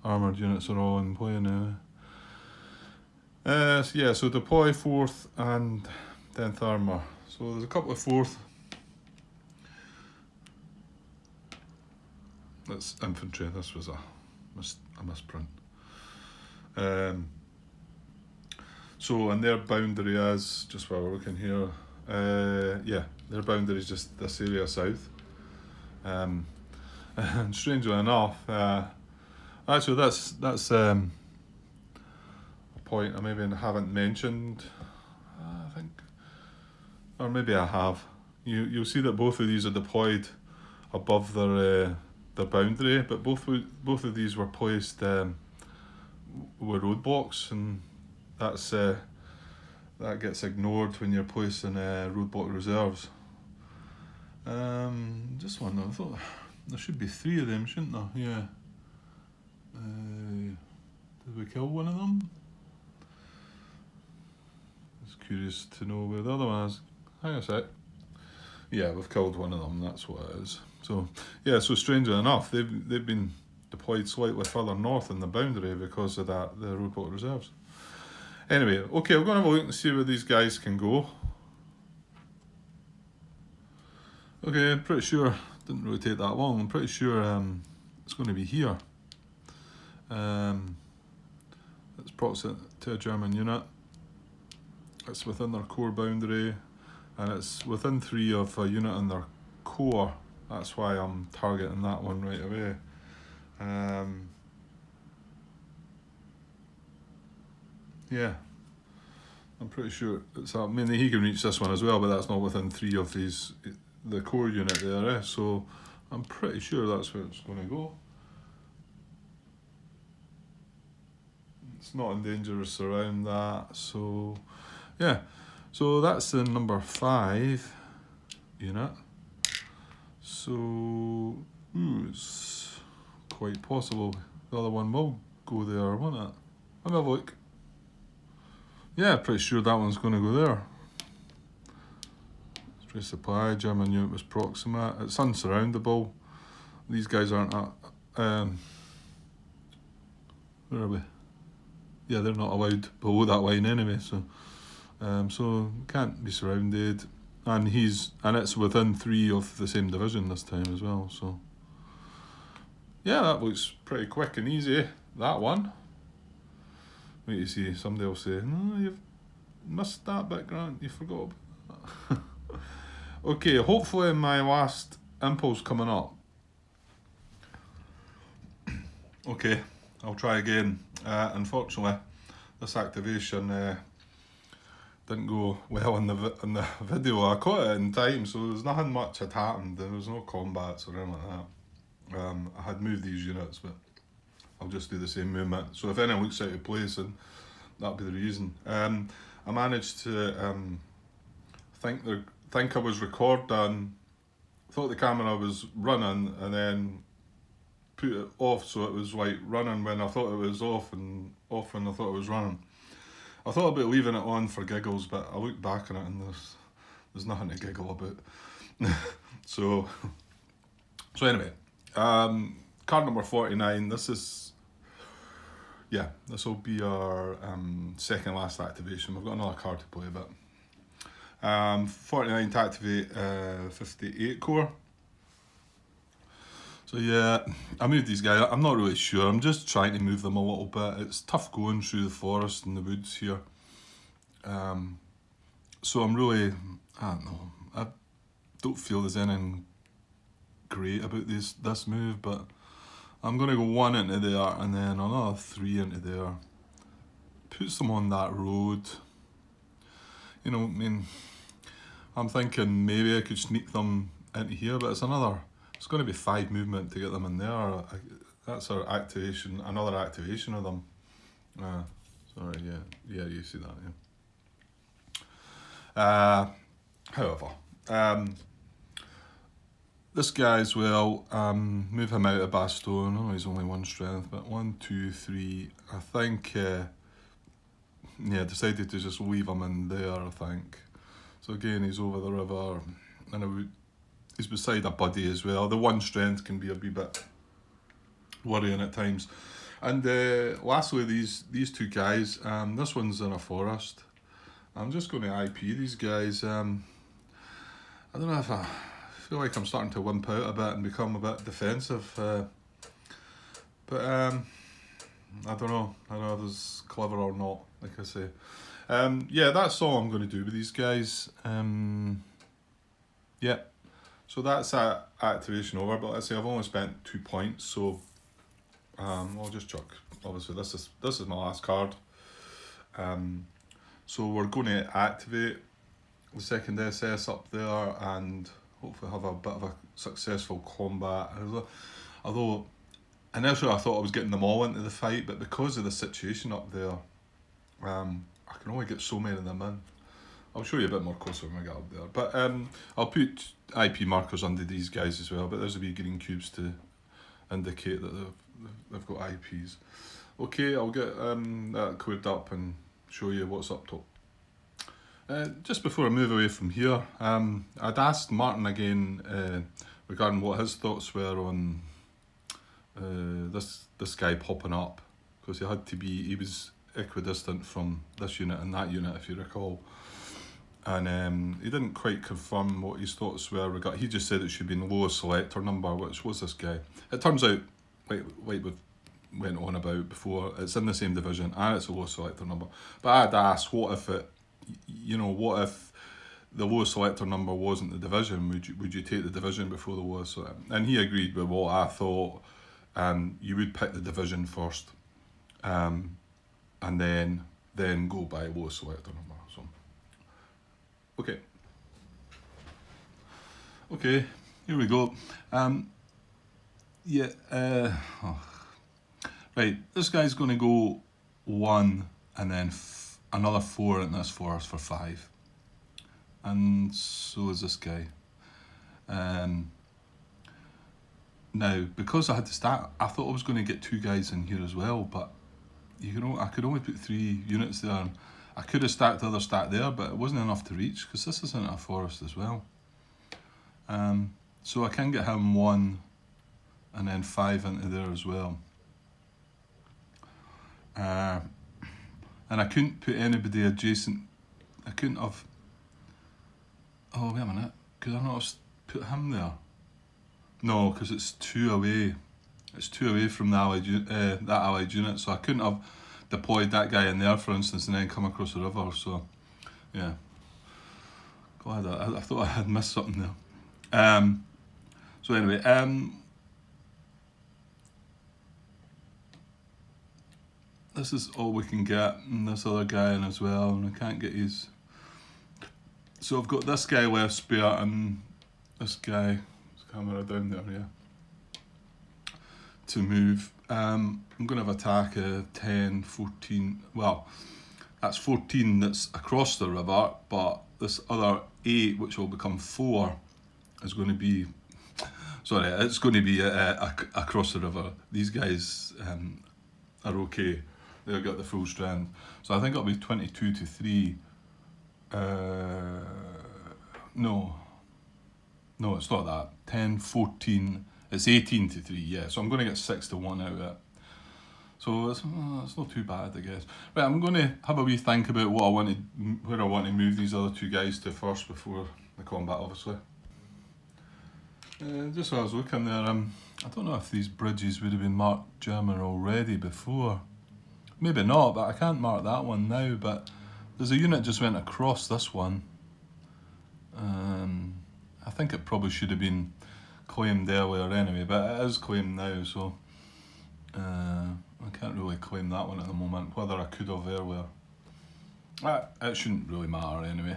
armoured units are all in play now. So yeah, so deploy 4th and 10th Armour. So there's a couple of 4th. That's infantry, this was a misprint. So, and their boundary is, just while we're looking here, yeah, their boundary is just this area south. And strangely enough, actually that's a point I maybe haven't mentioned, I think, or maybe I have. You'll see that both of these are deployed above their boundary, but both of these were placed with roadblocks, and that's that gets ignored when you're placing roadblock reserves. Just wondering, I thought there should be 3 of them, shouldn't there? Yeah. Did we kill one of them? Just curious to know where the other one is. Hang on a sec. Yeah, we've killed one of them, that's what it is. So yeah, so strangely enough, they've been deployed slightly further north in the boundary because of that, the roadblock reserves. Anyway, okay, we're going to have a look and see where these guys can go. Okay, I'm pretty sure, didn't really take that long, I'm pretty sure it's going to be here. It's proximate to a German unit. It's within their core boundary, and it's within 3 of a unit in their core. That's why I'm targeting that one right away. Yeah, I'm pretty sure it's. I mean, he can reach this one as well, but that's not within 3 of the core unit there. So I'm pretty sure that's where it's going to go. It's not in dangerous around that. So yeah, so that's the number 5 unit. So it's quite possible the other one will go there, won't it? Let me have a look. Yeah, pretty sure that one's going to go there. Straight supply, German unit was proximate. It's unsurroundable. These guys aren't at, where are we? Yeah, they're not allowed below that line anyway, so so can't be surrounded. and it's within 3 of the same division this time as well. So yeah, that looks pretty quick and easy. That one. Wait, you see, somebody will say, "No, you've missed that bit, Grant. You forgot about that." Okay, hopefully my last impulse coming up. Okay, I'll try again. Unfortunately, this activation didn't go well in the video. I caught it in time, so there's nothing much had happened. There was no combats or anything like that. I had moved these units, but I'll just do the same movement. So if anyone looks out of place, then that'll be the reason. I managed to think I was recording, thought the camera was running, and then put it off so it was like running when I thought it was off, and off when I thought it was running. I thought about leaving it on for giggles, but I looked back on it and there's nothing to giggle about. so anyway, card number 49. This will be our second last activation. We've got another card to play, but 49 to activate 58 core. So yeah, I moved these guys. I'm not really sure. I'm just trying to move them a little bit. It's tough going through the forest and the woods here. So I'm really, I don't know. I don't feel there's anything great about this move, but I'm going to go 1 into there and then another 3 into there. Puts them on that road. You know, I mean, I'm thinking maybe I could sneak them into here, but it's going to be 5 movement to get them in there. That's our activation, another activation of them. Sorry, yeah, you see that, yeah. However, this guy as well, move him out of Bastogne. I know he's only 1 strength, but 1, 2, 3. I think, decided to just leave him in there, I think. So again, he's over the river, and he's beside a buddy as well. The 1 strength can be a wee bit worrying at times. And lastly, these 2 guys. This one's in a forest. I'm just going to IP these guys. I don't know if I feel like I'm starting to wimp out a bit and become a bit defensive. But I don't know. I don't know if it's clever or not, like I say. That's all I'm going to do with these guys. So that's that activation over, but let's say I've only spent 2 points, so I'll just chuck. Obviously, this is my last card. So we're going to activate the second SS up there and hopefully have a bit of a successful combat. Although initially I thought I was getting them all into the fight, but because of the situation up there, I can only get so many of them in. I'll show you a bit more closer when we get up there. But I'll put IP markers under these guys as well, but there's a wee green cubes to indicate that they've got IPs. Okay, I'll get that cleared up and show you what's up top. Just before I move away from here, I'd asked Martin again regarding what his thoughts were on this guy popping up, because he was equidistant from this unit and that unit, if you recall. And he didn't quite confirm what his thoughts were. He just said it should be in the lowest selector number, which was this guy. It turns out, like we went on about before, it's in the same division and it's a lowest selector number. But I'd asked, what if the lowest selector number wasn't the division? Would you take the division before the lowest selector? And he agreed with what I thought. You would pick the division first, and then go by lowest selector number. So, okay, here we go. Right, this guy's going to go 1 and then another 4 in this forest for 5, and so is this guy. Now, because I had to start, I thought I was going to get 2 guys in here as well, but I could only put 3 units there. And I could have stacked the other stack there, but it wasn't enough to reach because this isn't a forest as well. So I can get him 1 and then 5 into there as well. And I couldn't put anybody adjacent. I Oh, wait a minute. Could I not have put him there? No, because it's 2 away. It's 2 away from the that allied unit, so I couldn't have deployed that guy in there, for instance, and then come across the river. So, yeah. Glad I thought I had missed something there. So anyway, this is all we can get, and this other guy in as well, and I can't get his. So I've got this guy left spare, and this guy, camera down there, yeah, to move. I'm going to have attack 10, 14, well, that's 14 that's across the river, but this other 8, which will become 4, is going to be, sorry, it's going to be across the river. These guys are okay. They've got the full strength. So I think it'll be 22 to 3. No, it's not that. 10, 14, it's 18 to 3, yeah. So I'm going to get 6 to 1 out of it. So it's not too bad, I guess. Right, I'm going to have a wee think about where I want to move these other 2 guys to first before the combat, obviously. Just while I was looking there, I don't know if these bridges would have been marked German already before. Maybe not, but I can't mark that one now. But there's a unit just went across this one. I think it probably should have been claimed earlier anyway, but it is claimed now, so I can't really claim that one at the moment, whether I could have earlier. It shouldn't really matter anyway.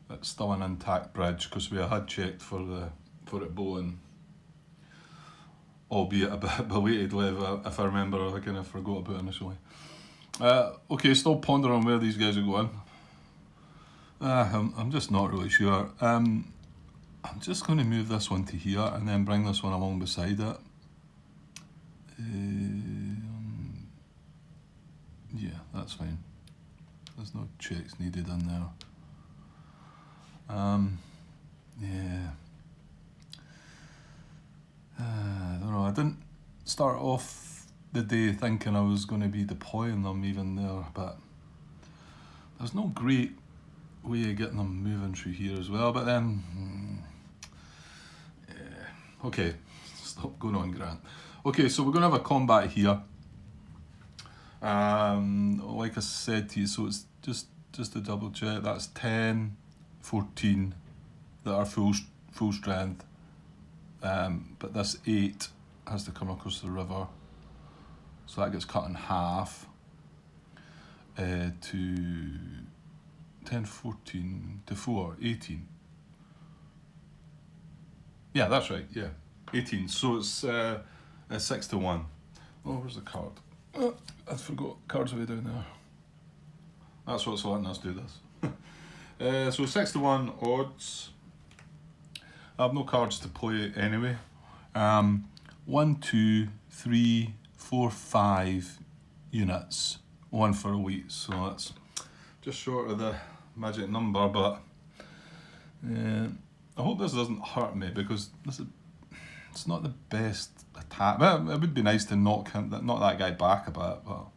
It's still an intact bridge because we had checked for it blowing, albeit a bit belatedly if I remember. I kind of forgot about it initially. Okay, still pondering where these guys are going. I'm just not really sure. I'm just going to move this one to here and then bring this one along beside it. Yeah, that's fine. There's no checks needed in there. Yeah. I don't know. I didn't start off the day thinking I was going to be deploying them even there, but there's no great way of getting them moving through here as well. But then, yeah. Okay, stop going on, Grant. Okay, so we're going to have a combat here. Like I said to you, so it's just to double check, that's 10, 14 that are full strength. But this 8 has to come across the river, so that gets cut in half to 10, 14 to 4, 18. Yeah, that's right, yeah, 18. So it's 6 to 1. Oh, where's the card? I forgot, cards way down there. That's what's letting us do this. So 6 to 1 odds. I have no cards to play anyway. 1, 2, 3, 4, 5 units. 1 for a week, so that's just short of the magic number, but I hope this doesn't hurt me because it's not the best attack. Well, it would be nice to knock that guy back a bit, but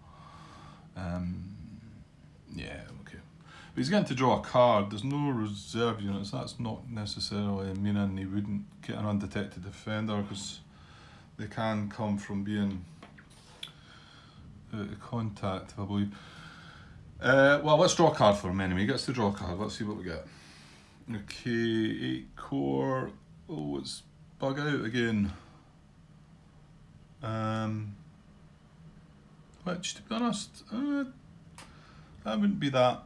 yeah, okay. But he's getting to draw a card. There's no reserve units. That's not necessarily meaning he wouldn't get an undetected defender, because they can come from being out of contact, I believe. Well, let's draw a card for him anyway. He gets to draw a card. Let's see what we get. Okay, 8 core. Oh, it's bug out again. Which, to be honest, I wouldn't be that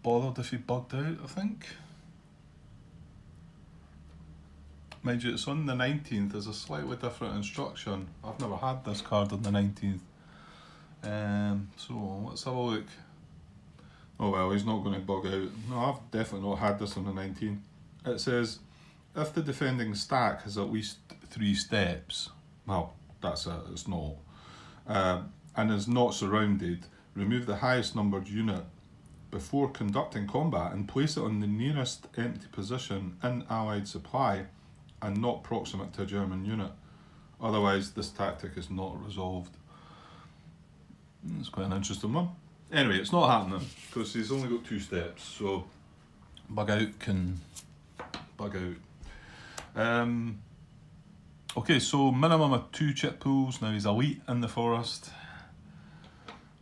bothered if he bugged out, I think. Mind you, it's on the 19th. There's a slightly different instruction. I've never had this card on the 19th. So let's have a look. Oh well, he's not going to bug out. No, I've definitely not had this on the 19th. It says, if the defending stack has at least 3 steps, well, that's it, it's not, and is not surrounded, remove the highest numbered unit before conducting combat and place it on the nearest empty position in Allied supply and not proximate to a German unit. Otherwise, this tactic is not resolved. It's quite an interesting one. Anyway, it's not happening because he's only got 2 steps, so bug out can bug out. Okay, so minimum of 2 chip pools. Now he's elite in the forest,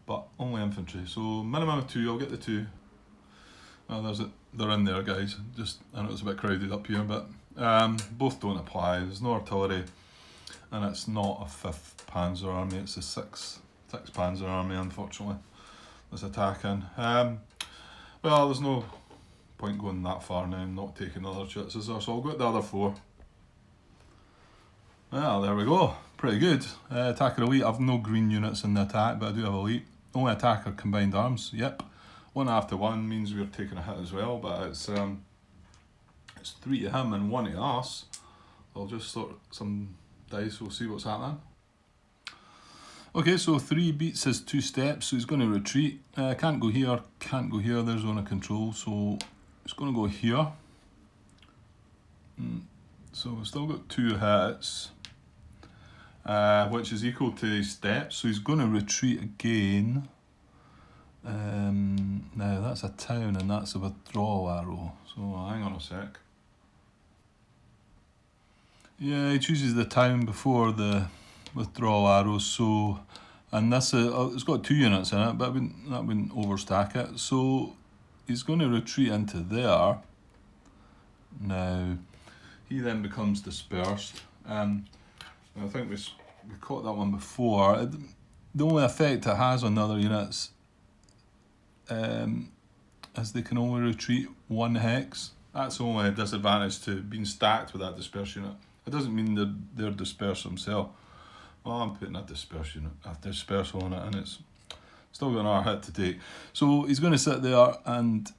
but only infantry. So minimum of 2, I'll get the 2. Oh, there's it. They're in there, guys. I know it's a bit crowded up here, but both don't apply. There's no artillery, and it's not a 5th Panzer Army. It's a 6th Panzer Army, unfortunately. That's attacking. Well, there's no point going that far now and not taking other chits, is there? So I'll go at the other 4. Well, there we go. Pretty good. Attacker elite. I've no green units in the attack, but I do have elite. Only attacker combined arms. Yep. 1 after 1 means we're taking a hit as well, but it's 3 to him and 1 to us. I'll just sort some dice. We'll see what's happening. Okay, so 3 beats his 2 steps, so he's going to retreat. Can't go here, can't go here. There's zone of control, so he's going to go here. So we've still got 2 hits. Which is equal to his steps, so he's going to retreat again. Now that's a town and that's a withdrawal arrow, so hang on a sec. Yeah, he chooses the town before the withdrawal arrow, so, and this it's got 2 units in it, but that wouldn't overstack it, so he's going to retreat into there. Now he then becomes dispersed. I think we caught that one before. The only effect it has on the other units is they can only retreat 1 hex. That's the only disadvantage to being stacked with that disperse unit. It doesn't mean they're dispersed themselves. Well, I'm putting a dispersal on it, and it's still got another hit to take. So he's going to sit there, and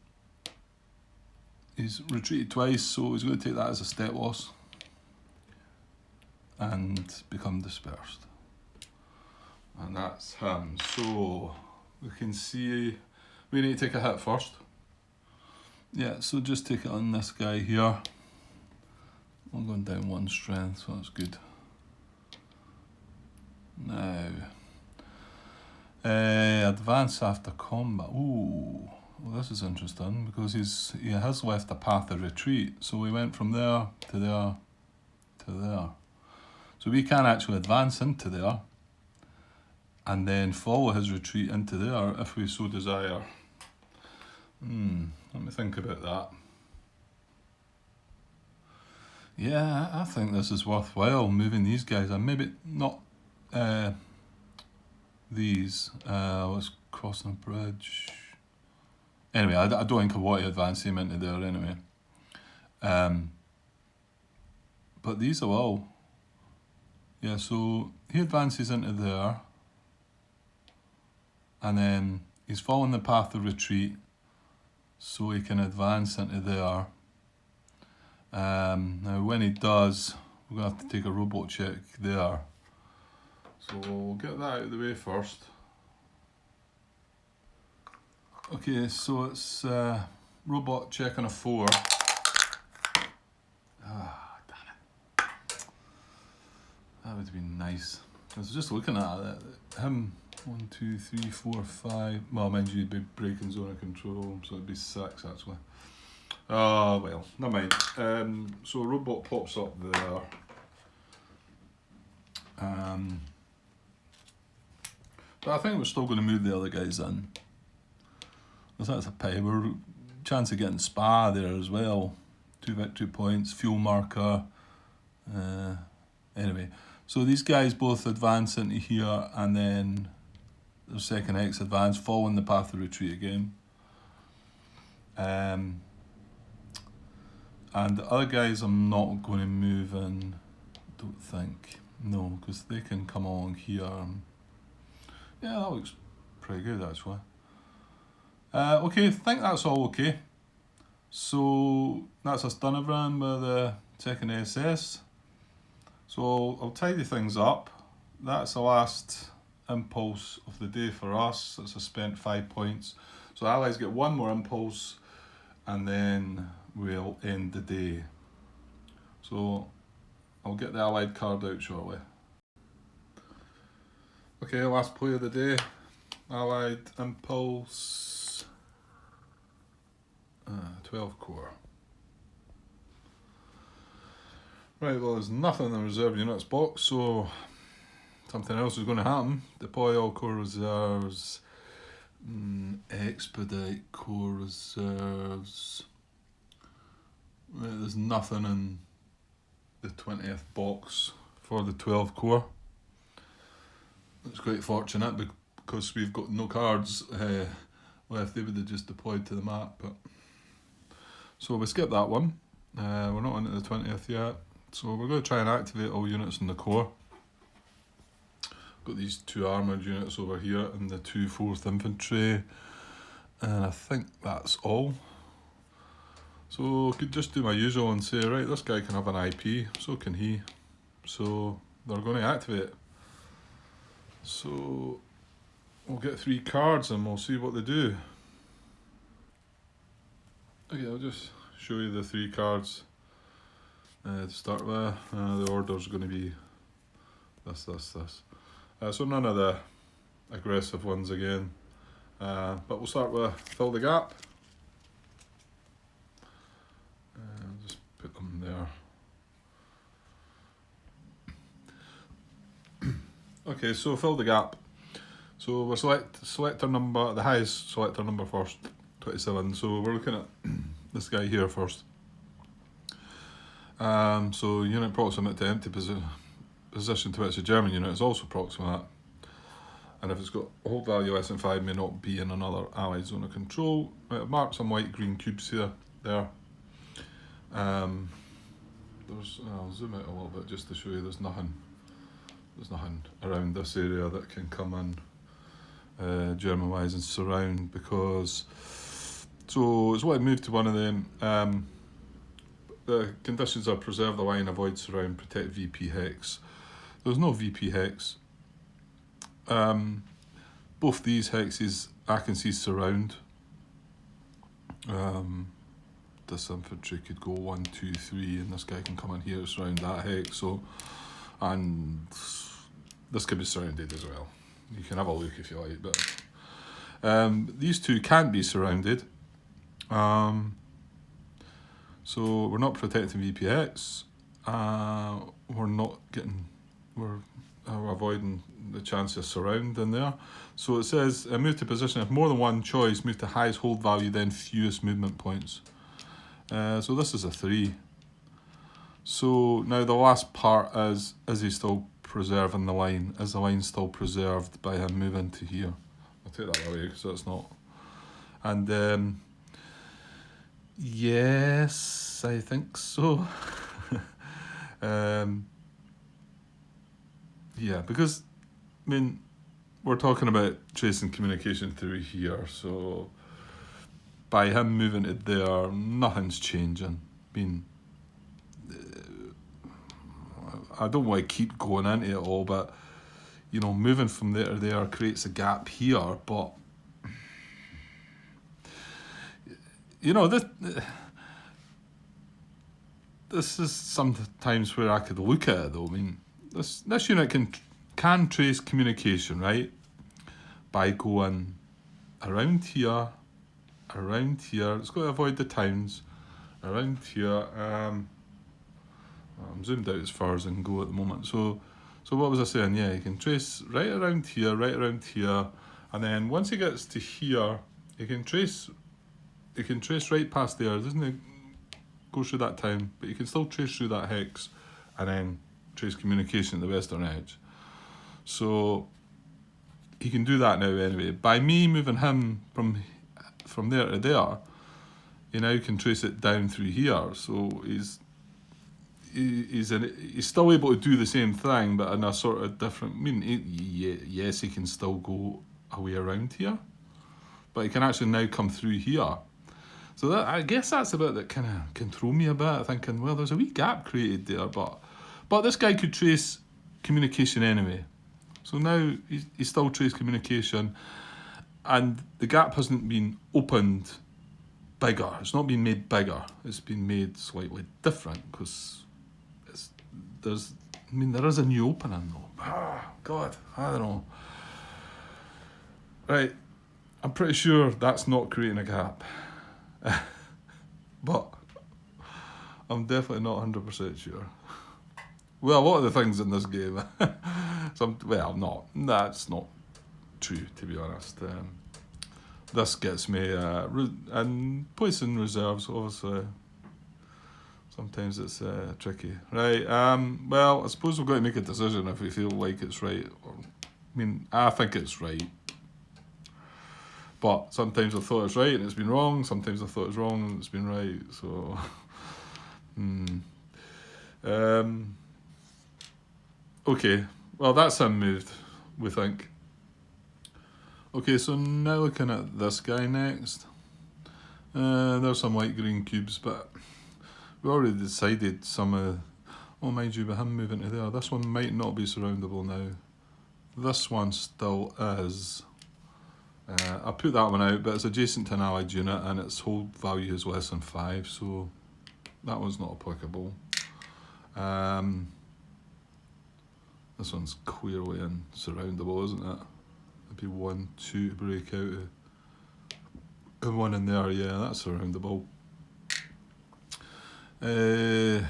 he's retreated twice, so he's going to take that as a step loss and become dispersed. And that's him. So we can see we need to take a hit first. Yeah, so just take it on this guy here. I'm going down 1 strength, so that's good. Now, advance after combat. Ooh, well, this is interesting because he has left a path of retreat. So we went from there to there to there. So we can actually advance into there and then follow his retreat into there if we so desire. Let me think about that. Yeah, I think this is worthwhile, moving these guys, and maybe not these. Let's cross a bridge. Anyway, I don't think I want to advance him into there anyway. But these are all. Yeah, so he advances into there, and then he's following the path of retreat, so he can advance into there. Now when he does, we're going to have to take a robot check there. So we'll get that out of the way first. Okay, so it's robot check on a 4. That would have been nice. I was just looking at it. Him, 1, 2, 3, 4, 5. Well, mind you, he'd be breaking zone of control, so it'd be 6 actually. Oh, well, never mind. So a robot pops up there. But I think we're still going to move the other guys in. Because that's a pay. We're chance of getting Spa there as well. 2 victory points, fuel marker. Anyway, so these guys both advance into here, and then their second X advance, following the path of retreat again. And the other guys I'm not going to move in, don't think. No, because they can come along here. Yeah, that looks pretty good actually. Okay, I think that's all okay. So that's us done everything with the second SS. So I'll tidy things up. That's the last impulse of the day for us. That's a spent 5 points. So the allies get 1 more impulse, and then we'll end the day. So I'll get the allied card out shortly. Okay, last play of the day. Allied impulse. 12 core. Right, well, there's nothing in the reserve units box, so something else is going to happen. Deploy all core reserves. Expedite core reserves. Right, there's nothing in the 20th box for the 12 core. It's quite fortunate because we've got no cards left. They would have just deployed to the map. But so we skip that one. We're not on to the 20th yet. So we're going to try and activate all units in the core. Got these 2 armoured units over here and the 2 4th infantry. And I think that's all. So I could just do my usual and say, right, this guy can have an IP, so can he. So they're going to activate. So we'll get 3 cards and we'll see what they do. Okay, I'll just show you the 3 cards to start with. The order's going to be this. So none of the aggressive ones again. But we'll start with Fill the Gap. Just put them there. Okay, so Fill the Gap. So we're selector number, the highest selector number first, 27. So we're looking at this guy here first. So unit proximate to empty position to which a German unit is also proximate. And if it's got a hold value less than 5, may not be in another allied zone of control. Right, I've marked some white green cubes here, there. I'll zoom out a little bit just to show you there's nothing around this area that can come in German-wise and surround, because so it's what I moved to one of them. The conditions are preserve the line, avoid surround, protect VP hex. There's no VP hex. Both these hexes I can see surround. This infantry could go 1, 2, 3, and this guy can come in here to surround that hex. So, and this can be surrounded as well. You can have a look if you like, but these 2 can't be surrounded. So we're not protecting VPX. We're avoiding the chance of surround in there. So it says move to position. If more than one choice, move to highest hold value, then fewest movement points. So this is a 3. So now the last part is he still preserving the line? Is the line still preserved by him moving to here? I'll take that away because that's not. And yes, I think so. Yeah, because I mean we're talking about tracing communication through here, so by him moving it there, nothing's changing. I mean, I don't want to keep going into it all, but you know, moving from there to there creates a gap here, but you know, this is sometimes where I could look at it though. I mean, this unit can trace communication, right? By going around here. It's got to avoid the towns. Around here. I'm zoomed out as far as I can go at the moment. So what was I saying? Yeah, you can trace right around here, and then once he gets to here, you can trace right past there, doesn't it? Go through that town, but you can still trace through that hex, and then trace communication at the western edge. So he can do that now anyway. By me moving him from there to there, you now can trace it down through here. So he's still able to do the same thing, but in a sort of different. I mean, yes, he can still go away around here, but he can actually now come through here. So that, I guess that's the bit that kind of can throw me a bit, thinking, well, there's a wee gap created there, but this guy could trace communication anyway. So now he's still traced communication, and the gap hasn't been opened bigger. It's not been made bigger. It's been made slightly different because there is a new opening though. God, I don't know. Right, I'm pretty sure that's not creating a gap. but I'm definitely not 100% sure. Well, a lot of the things in this game, that's not true, to be honest. This gets me, and placing reserves, obviously, sometimes it's tricky. Right, well, I suppose we've got to make a decision if we feel like it's right. I think it's right. But sometimes I thought it's right and it's been wrong. Sometimes I thought it's wrong and it's been right. So, okay. Well, that's him moved, we think. Okay, so now looking at this guy next. There's some light green cubes, but we already decided some of... Oh, mind you, with him moving to there, this one might not be surroundable now. This one still is. I put that one out, but it's adjacent to an allied unit and its hold value is less than 5, so that one's not applicable. This one's clearly unsurroundable, isn't it? It'd be 1, 2 to break out. And one in there, yeah, that's surroundable. It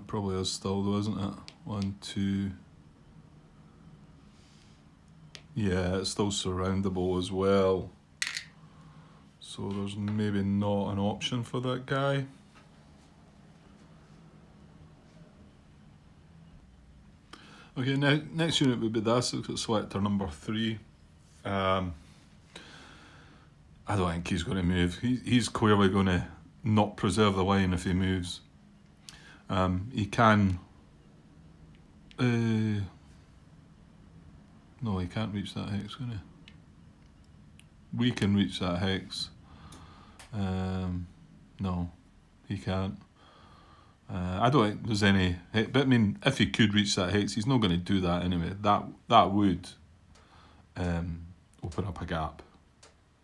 probably is still though, isn't it? 1, 2. Yeah, it's still surroundable as well. So there's maybe not an option for that guy. Okay, now next unit would be this. It's got selector number 3. I don't think he's going to move. He's clearly going to not preserve the line if he moves. He can... No, he can't reach that hex, can he? We can reach that hex. No, he can't. I don't think there's any... But I mean, if he could reach that hex, he's not going to do that anyway. That would open up a gap.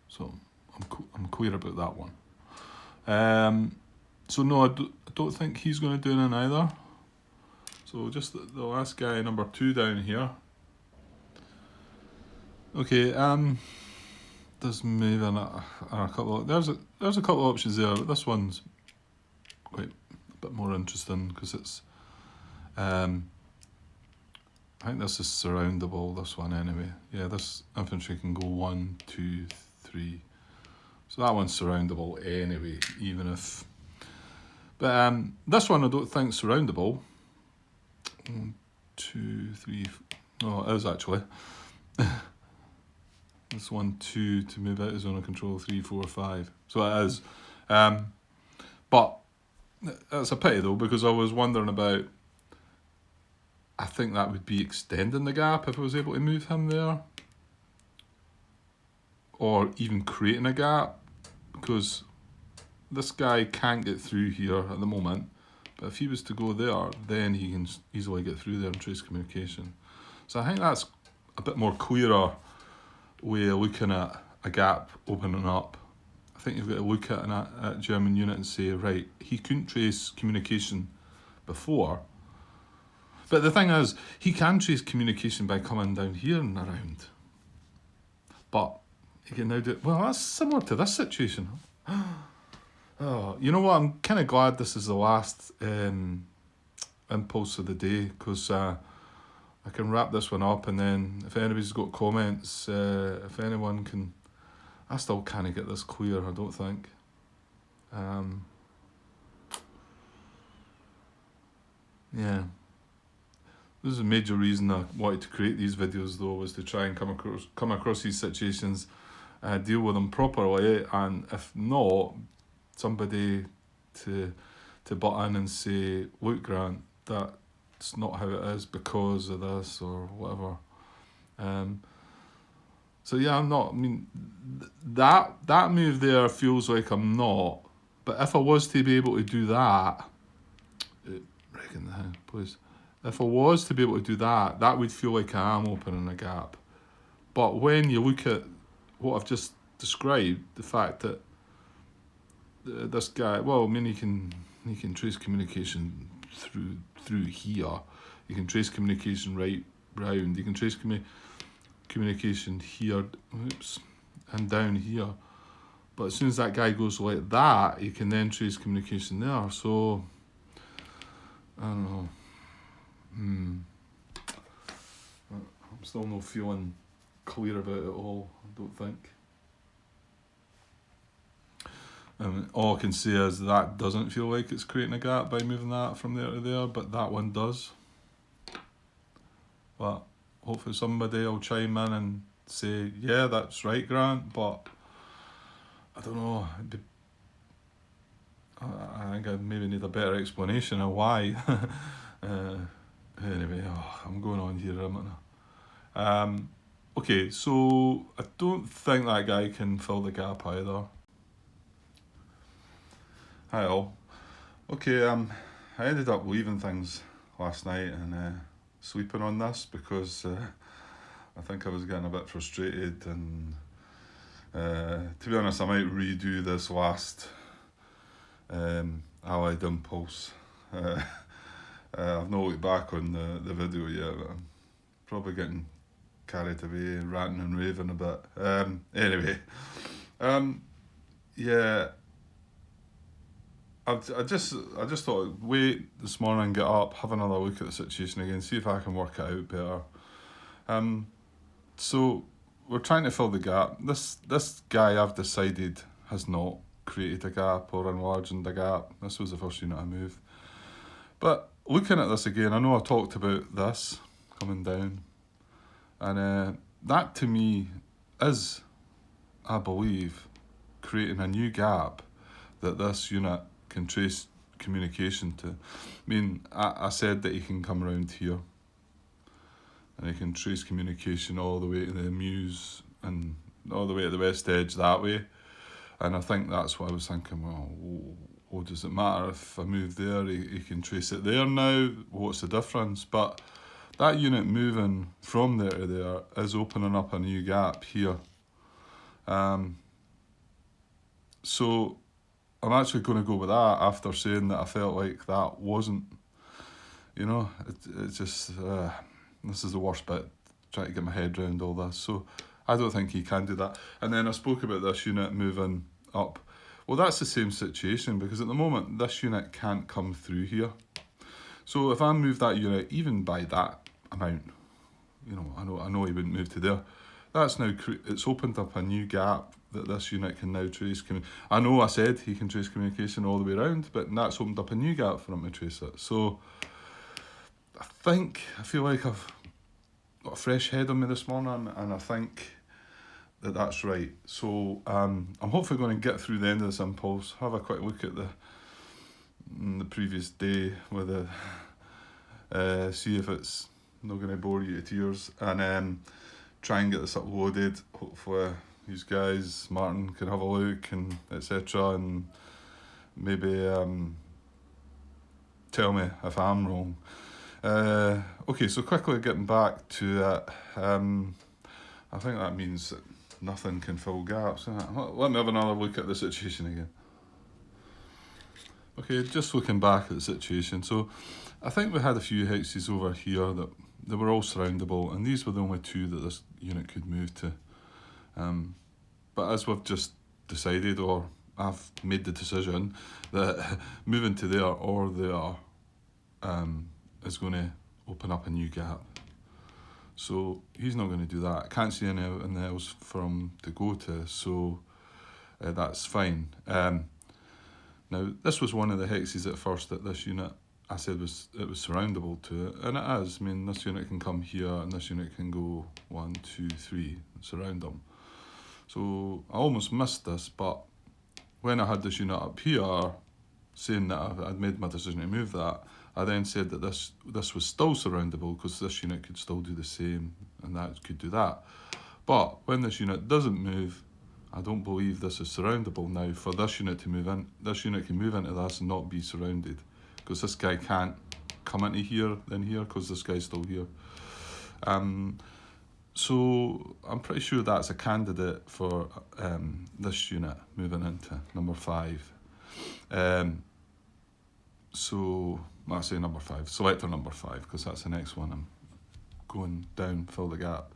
So I'm clear about that one. So no, I don't think he's going to do anything either. So just the last guy, number 2 down here. Okay, there's maybe a couple of, there's a couple of options there, but this one's quite a bit more interesting because it's I think this is surroundable, this one anyway. Yeah, this infantry can go 1, 2, 3. So that one's surroundable anyway, even if... But this one I don't think is surroundable. 1, 2, 3... Oh, it is actually. This 1, 2 to move out of zone of control, 3, 4, 5. So it is. But that's a pity though, because I was wondering about... I think that would be extending the gap if I was able to move him there. Or even creating a gap, because this guy can't get through here at the moment. But if he was to go there, then he can easily get through there and trace communication. So I think that's a bit more clearer way of looking at a gap opening up. I think you've got to look at a German unit and say, right, he couldn't trace communication before. But the thing is, he can trace communication by coming down here and around. But he can now do it. Well, that's similar to this situation. Oh, you know what? I'm kind of glad this is the last impulse of the day, because I can wrap this one up, and then if anybody's got comments, if anyone can... I still can't get this clear, I don't think. Yeah. This is a major reason I wanted to create these videos though, was to try and come across these situations, deal with them properly, and if not, somebody to butt in and say, look Grant, that's not how it is because of this or whatever. So yeah, I'm not, I mean, that move there feels like I'm not, but if I was to be able to do that, Reckon the hand, please. If I was to be able to do that, that would feel like I am opening a gap. But when you look at what I've just described, the fact that this guy, well, I mean, he can trace communication through here. You can trace communication right round. You can trace communication here, oops, and down here. But as soon as that guy goes like that, you can then trace communication there. So, I don't know. I'm still not feeling clear about it all, I don't think. All I can say is that doesn't feel like it's creating a gap by moving that from there to there, but that one does. But hopefully somebody will chime in and say, yeah, that's right, Grant, but I don't know. I think I maybe need a better explanation of why. Anyway, I'm going on here, am I? Okay, so I don't think that guy can fill the gap either. Hi all. Okay, I ended up leaving things last night and sleeping on this because I think I was getting a bit frustrated, and to be honest, I might redo this last Allied Impulse. I've not looked back on the video yet, but I'm probably getting carried away, ranting and raving a bit. Anyway, yeah. I just thought I'd wait this morning, get up, have another look at the situation again, see if I can work it out better. So we're trying to fill the gap. This guy, I've decided, has not created a gap or enlarged the gap. This was the first unit I moved. But looking at this again, I know I talked about this coming down, and that to me is, I believe, creating a new gap that this unit can trace communication to. I mean, I said that he can come around here and he can trace communication all the way to the Mews and all the way to the West Edge that way. And I think that's what I was thinking, well, does it matter if I move there, he can trace it there now, what's the difference? But that unit moving from there to there is opening up a new gap here. So I'm actually going to go with that after saying that I felt like that wasn't, it's just, this is the worst bit, trying to get my head around all this. So I don't think he can do that. And then I spoke about this unit moving up. Well, that's the same situation, because at the moment this unit can't come through here. So if I move that unit even by that amount, I know he wouldn't move to there. That's now, it's opened up a new gap that this unit can now trace. I know I said he can trace communication all the way around, but that's opened up a new gap for him to trace it. So I feel like I've got a fresh head on me this morning, and I think that that's right. So I'm hopefully going to get through the end of this impulse, have a quick look at the previous day with see if it's not going to bore you to tears, and try and get this uploaded. Hopefully these guys, Martin, can have a look and etc. and maybe tell me if I'm wrong. Okay, so quickly getting back to it, I think that means that nothing can fill gaps. Let me have another look at the situation again. Okay, just looking back at the situation, so I think we had a few hexes over here that they were all surroundable, and these were the only two that this unit could move to. But as we've just decided, or I've made the decision, that moving to there or there is going to open up a new gap. So he's not going to do that. I can't see anything else for him to go to, so that's fine. Now, this was one of the hexes at first that this unit, I said it was surroundable to it, and it is. I mean, this unit can come here, and this unit can go 1, 2, 3, and surround them. So I almost missed this, but when I had this unit up here, saying that I'd made my decision to move that, I then said that this was still surroundable because this unit could still do the same, and that could do that. But when this unit doesn't move, I don't believe this is surroundable now. For this unit to move in, this unit can move into this and not be surrounded, because this guy can't come into here, then here, because this guy's still here. So I'm pretty sure that's a candidate for this unit moving into number 5. So I say number 5, selector number 5, because that's the next one I'm going down, fill the gap.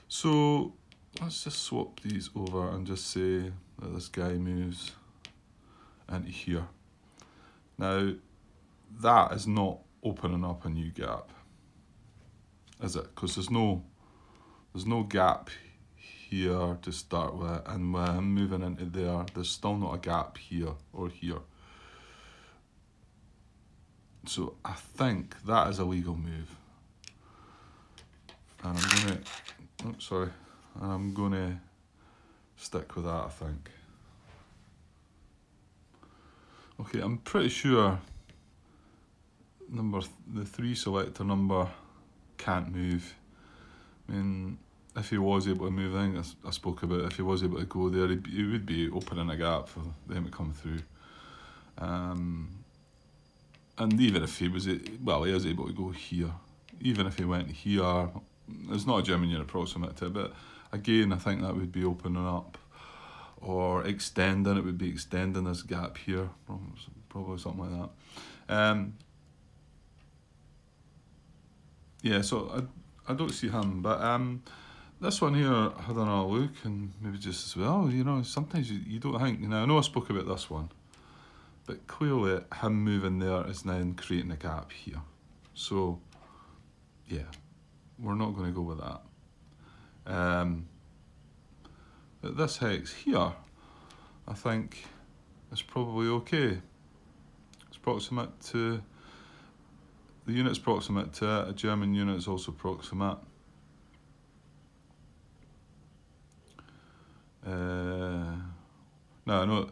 So let's just swap these over and just say that this guy moves into here. Now, that is not opening up a new gap, is it? Because there's no gap here to start with, and when I'm moving into there, there's still not a gap here or here. So I think that is a legal move. And I'm gonna stick with that, I think. Okay, I'm pretty sure the 3 selector number can't move. I mean, if he was able to move, I think I spoke about, if he was able to go there, he would be opening a gap for them to come through. And even if he is able to go here. Even if he went here, it's not a German unit proximity, but again, I think that would be opening up or extending. It would be extending this gap here, probably something like that. Yeah, so I don't see him, but this one here, I had another look, and maybe just as well, sometimes you don't think, I know I spoke about this one, but clearly him moving there is now creating a gap here. So, yeah, we're not going to go with that. But this hex here, I think, is probably okay. It's proximate to, the unit's proximate to it, a German unit is also proximate. No,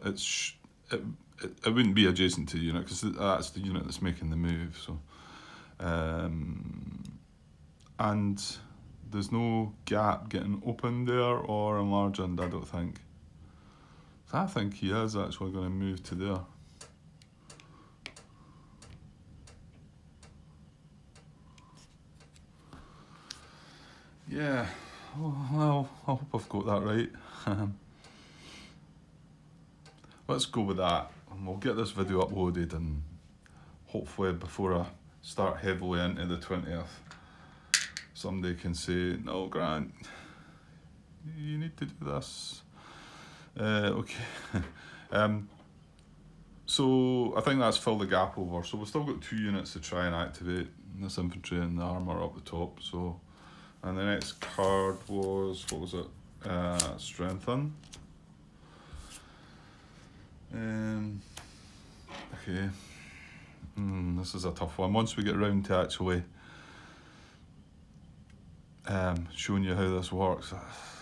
it wouldn't be adjacent to the unit, because that's the unit that's making the move. So, and there's no gap getting opened there or enlarged, I don't think. So I think he is actually going to move to there. Yeah, well, I hope I've got that right. Let's go with that, and we'll get this video uploaded, and hopefully before I start heavily into the 20th, somebody can say, no, Grant, you need to do this. Okay. So I think that's filled the gap over. So we've still got 2 units to try and activate, this infantry and the armour up the top. So, and the next card was, what was it? Strengthen. Okay. This is a tough one. Once we get around to actually showing you how this works,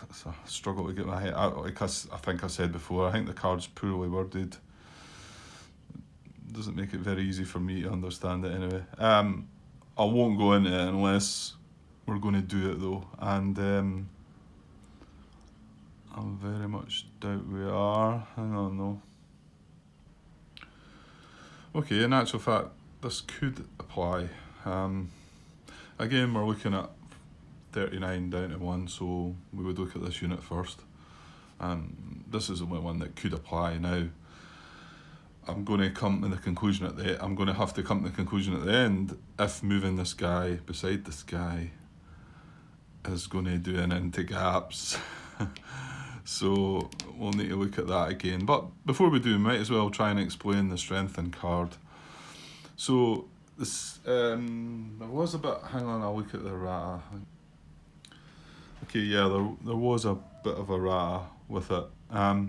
it's a struggle to get my head out. Like I think I said before, I think the card's poorly worded. It doesn't make it very easy for me to understand it anyway. I won't go into it unless we're going to do it though, and I very much doubt we are. Hang on though. Okay, in actual fact, this could apply. Again, we're looking at 39 down to 1, so we would look at this unit first. This is the only one that could apply. Now, I'm going to come to the conclusion I'm going to have to come to the conclusion at the end if moving this guy beside this guy is going to do an into gaps. So we'll need to look at that again. But before we do, we might as well try and explain the strengthen card. So this there was a bit. Hang on, I'll look at the rata. Okay, yeah, there was a bit of a rata with it. I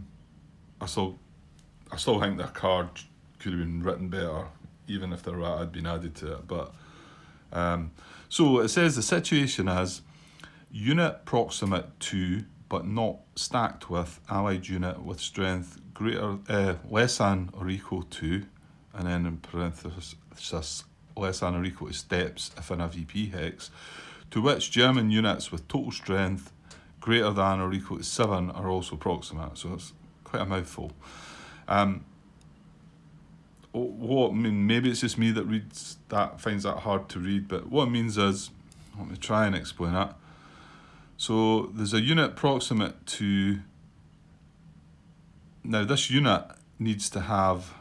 still think the card could have been written better, even if the rata had been added to it. But so it says the situation is unit proximate to, but not stacked with, allied unit with strength less than or equal to, and then in parenthesis less than or equal to steps if in a VP hex, to which German units with total strength greater than or equal to 7 are also proximate. So it's quite a mouthful. Maybe it's just me that finds that hard to read, but what it means is, let me try and explain it. So there's a unit proximate to, now this unit needs to have,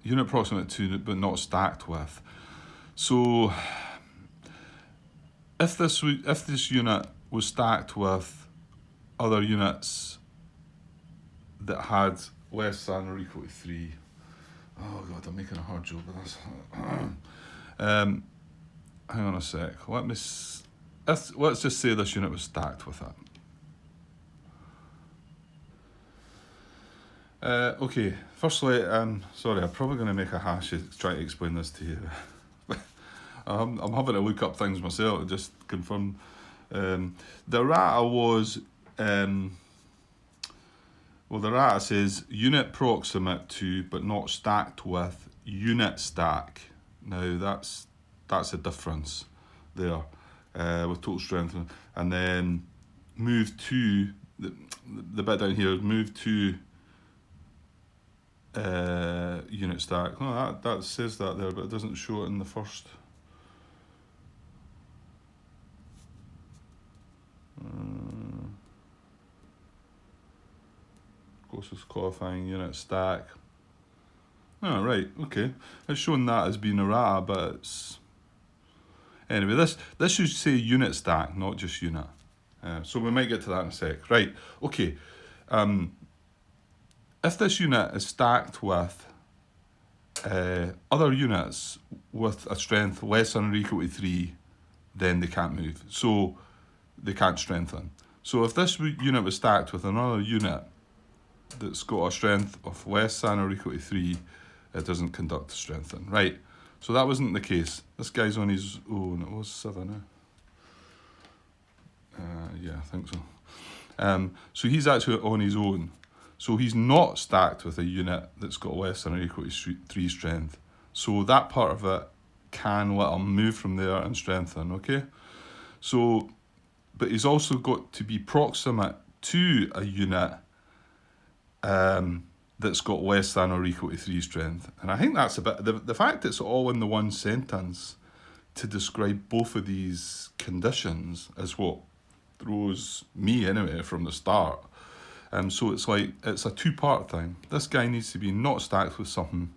unit proximate to but not stacked with. So if this unit was stacked with other units that had less than or equal to 3. Oh god, I'm making a hard joke with this. Hang on a sec. Let's just say this unit was stacked with it. Okay, firstly, sorry, I'm probably going to make a hash to try to explain this to you. I'm having to look up things myself to just confirm. The errata was, the errata says unit proximate to but not stacked with unit stack. Now that's a difference there with total strength, and then move to the bit down here. Move to unit stack. No, that says that there, but it doesn't show it in the first. Closest qualifying unit stack. Oh, right, okay. It's showing that as being errata, but it's... Anyway, this should say unit stack, not just unit. So we might get to that in a sec. Right, okay. If this unit is stacked with other units with a strength less than or equal to 3, then they can't move. So they can't strengthen. So if this unit was stacked with another unit that's got a strength of less than or equal to 3, it doesn't conduct the strengthen. Right, so that wasn't the case. This guy's on his own. It was 7, yeah, I think so. So he's actually on his own. So he's not stacked with a unit that's got less than or equal to 3 strength. So that part of it can let him move from there and strengthen, okay? So, but he's also got to be proximate to a unit that's got less than or equal to 3 strength. And I think that's a bit, the fact it's all in the one sentence to describe both of these conditions is what throws me anyway from the start. So it's like, it's a 2-part thing. This guy needs to be not stacked with something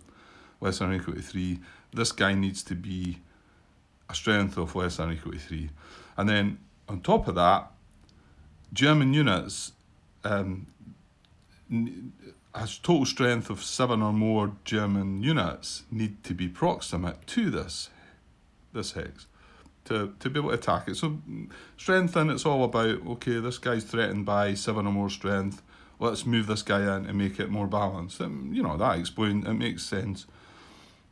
less than or equal to 3. This guy needs to be a strength of less than or equal to 3. And then on top of that, German units has total strength of 7 or more German units need to be proximate to this hex to be able to attack it. So strengthen, it's all about, okay, this guy's threatened by 7 or more strength, let's move this guy in and make it more balanced. And, you know, that explains, it makes sense.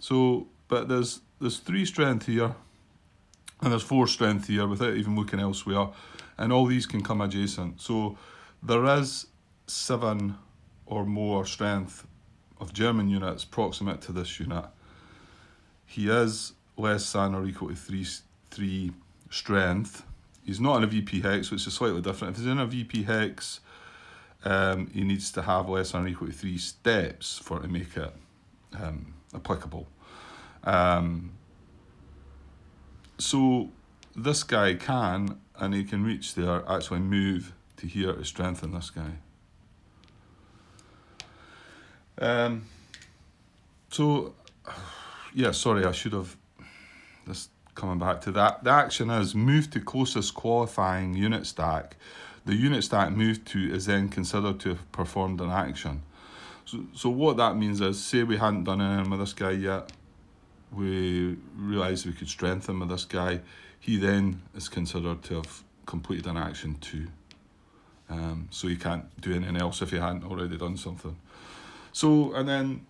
So, but there's 3 strength here, and there's 4 strength here without even looking elsewhere, and all these can come adjacent. So there is 7 or more strength of German units proximate to this unit. He is less than or equal to 3 strength. He's not in a VP hex, which is slightly different. If he's in a VP hex, he needs to have less than or equal to 3 steps for it to make it applicable. So this guy can, and he can reach there, actually move to here to strengthen this guy. So, yeah, sorry, I should have, this coming back to that. The action is move to closest qualifying unit stack. The unit stack moved to is then considered to have performed an action. So what that means is, say we hadn't done anything with this guy yet, we realised we could strengthen with this guy, he then is considered to have completed an action too. So he can't do anything else if he hadn't already done something. So, and then,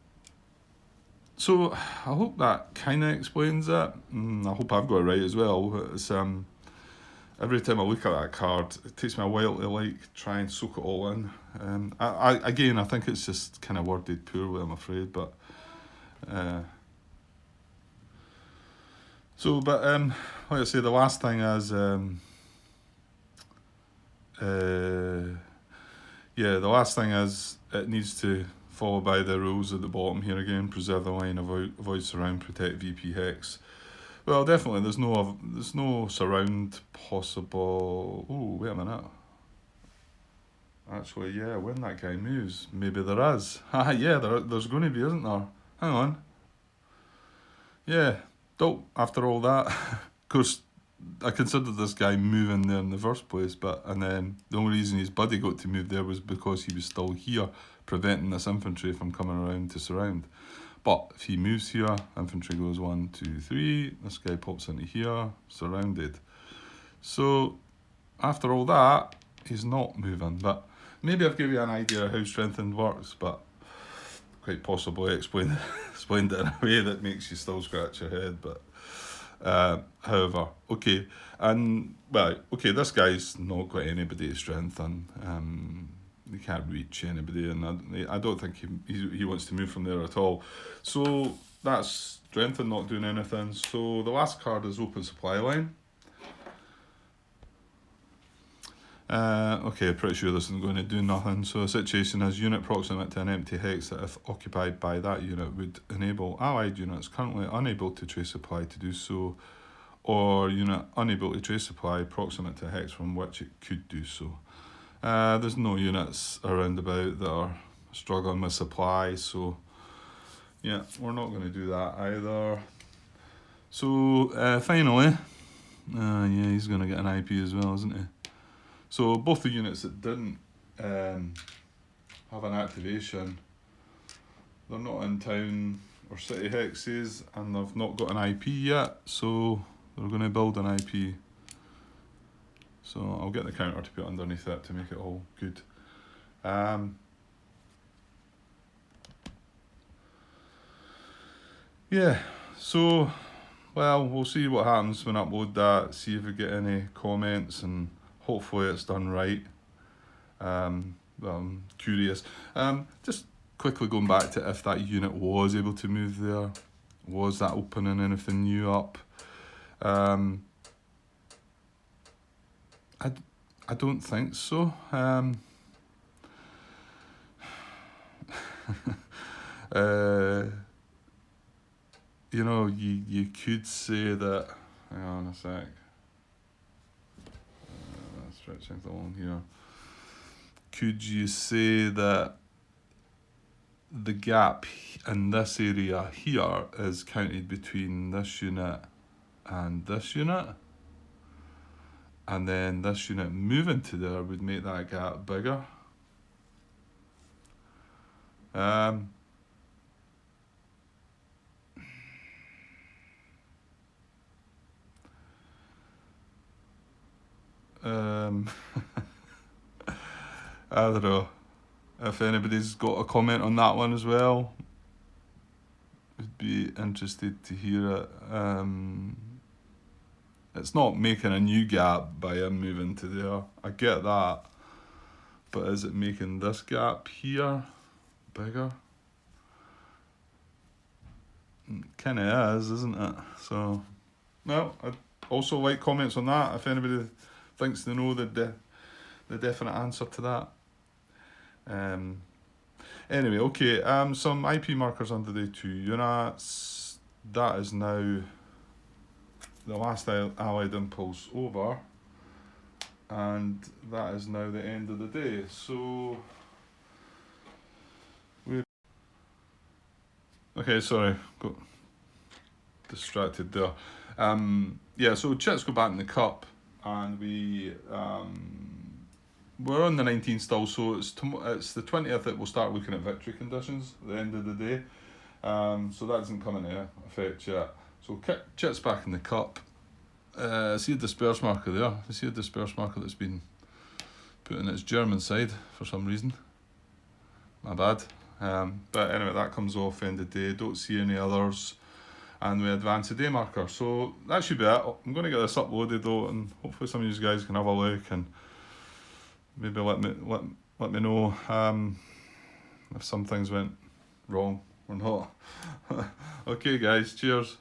so I hope that kind of explains it. I hope I've got it right as well. It's, every time I look at that card, it takes me a while to like try and soak it all in. Again, I think it's just kind of worded poorly, I'm afraid, but so, but like I say, the last thing is, yeah, the last thing is it needs to follow by the rules at the bottom here again. Preserve the line, avoid surround, protect VP hex. Well, definitely, there's no surround possible. Oh, wait a minute. Actually, yeah, when that guy moves, maybe there is. Yeah, there's going to be, isn't there? Hang on. Yeah, after all that, of course, I considered this guy moving there in the first place, and then the only reason his buddy got to move there was because he was still here, preventing this infantry from coming around to surround. But if he moves here, infantry goes 1, 2, 3, this guy pops into here, surrounded. So after all that, he's not moving. But maybe I've given you an idea of how strengthened works, but quite possibly explained it in a way that makes you still scratch your head. But however, okay, this guy's not got anybody to strengthen. He can't reach anybody, and I don't think he wants to move from there at all. So that's strengthen, not doing anything. So the last card is open supply line. Okay, pretty sure this isn't going to do nothing. So the situation is unit proximate to an empty hex that if occupied by that unit would enable allied units currently unable to trace supply to do so, or unit unable to trace supply proximate to a hex from which it could do so. There's no units around about that are struggling with supply, so yeah, we're not going to do that either. So finally, yeah, he's going to get an IP as well, isn't he? So both the units that didn't have an activation, they're not in town or city hexes, and they've not got an IP yet, so they're going to build an IP. So I'll get the counter to put underneath it to make it all good. Yeah, so, well, we'll see what happens when I upload that, see if we get any comments, and hopefully it's done right. I'm curious. Just quickly going back to if that unit was able to move there, was that opening anything new up? I don't think so. You know, you could say that. Hang on a sec. Stretching along here. Could you say that the gap in this area here is counted between this unit and this unit? And then this unit moving to there would make that gap bigger. I don't know if anybody's got a comment on that one as well. Would be interested to hear it. It's not making a new gap by him moving to there. I get that, but is it making this gap here bigger? Kind of is, isn't it? So, well, I'd also like comments on that if anybody thinks they know the definite answer to that. Anyway, okay, some IP markers under the 2 units. That is now the last allied impulse over, and that is now the end of the day. So okay, sorry, got distracted there. Yeah, so chits go back in the cup, and we're on the 19th still, so it's the 20th that we'll start looking at victory conditions at the end of the day. So that doesn't come into effect yet. So chits back in the cup. See a disperse marker there. See a disperse marker that's been put in its German side for some reason. My bad. But anyway, that comes off end of day. Don't see any others. And we advance the day marker. So that should be it. I'm going to get this uploaded though, and hopefully some of you guys can have a look and maybe let me know if some things went wrong or not. Okay guys, cheers.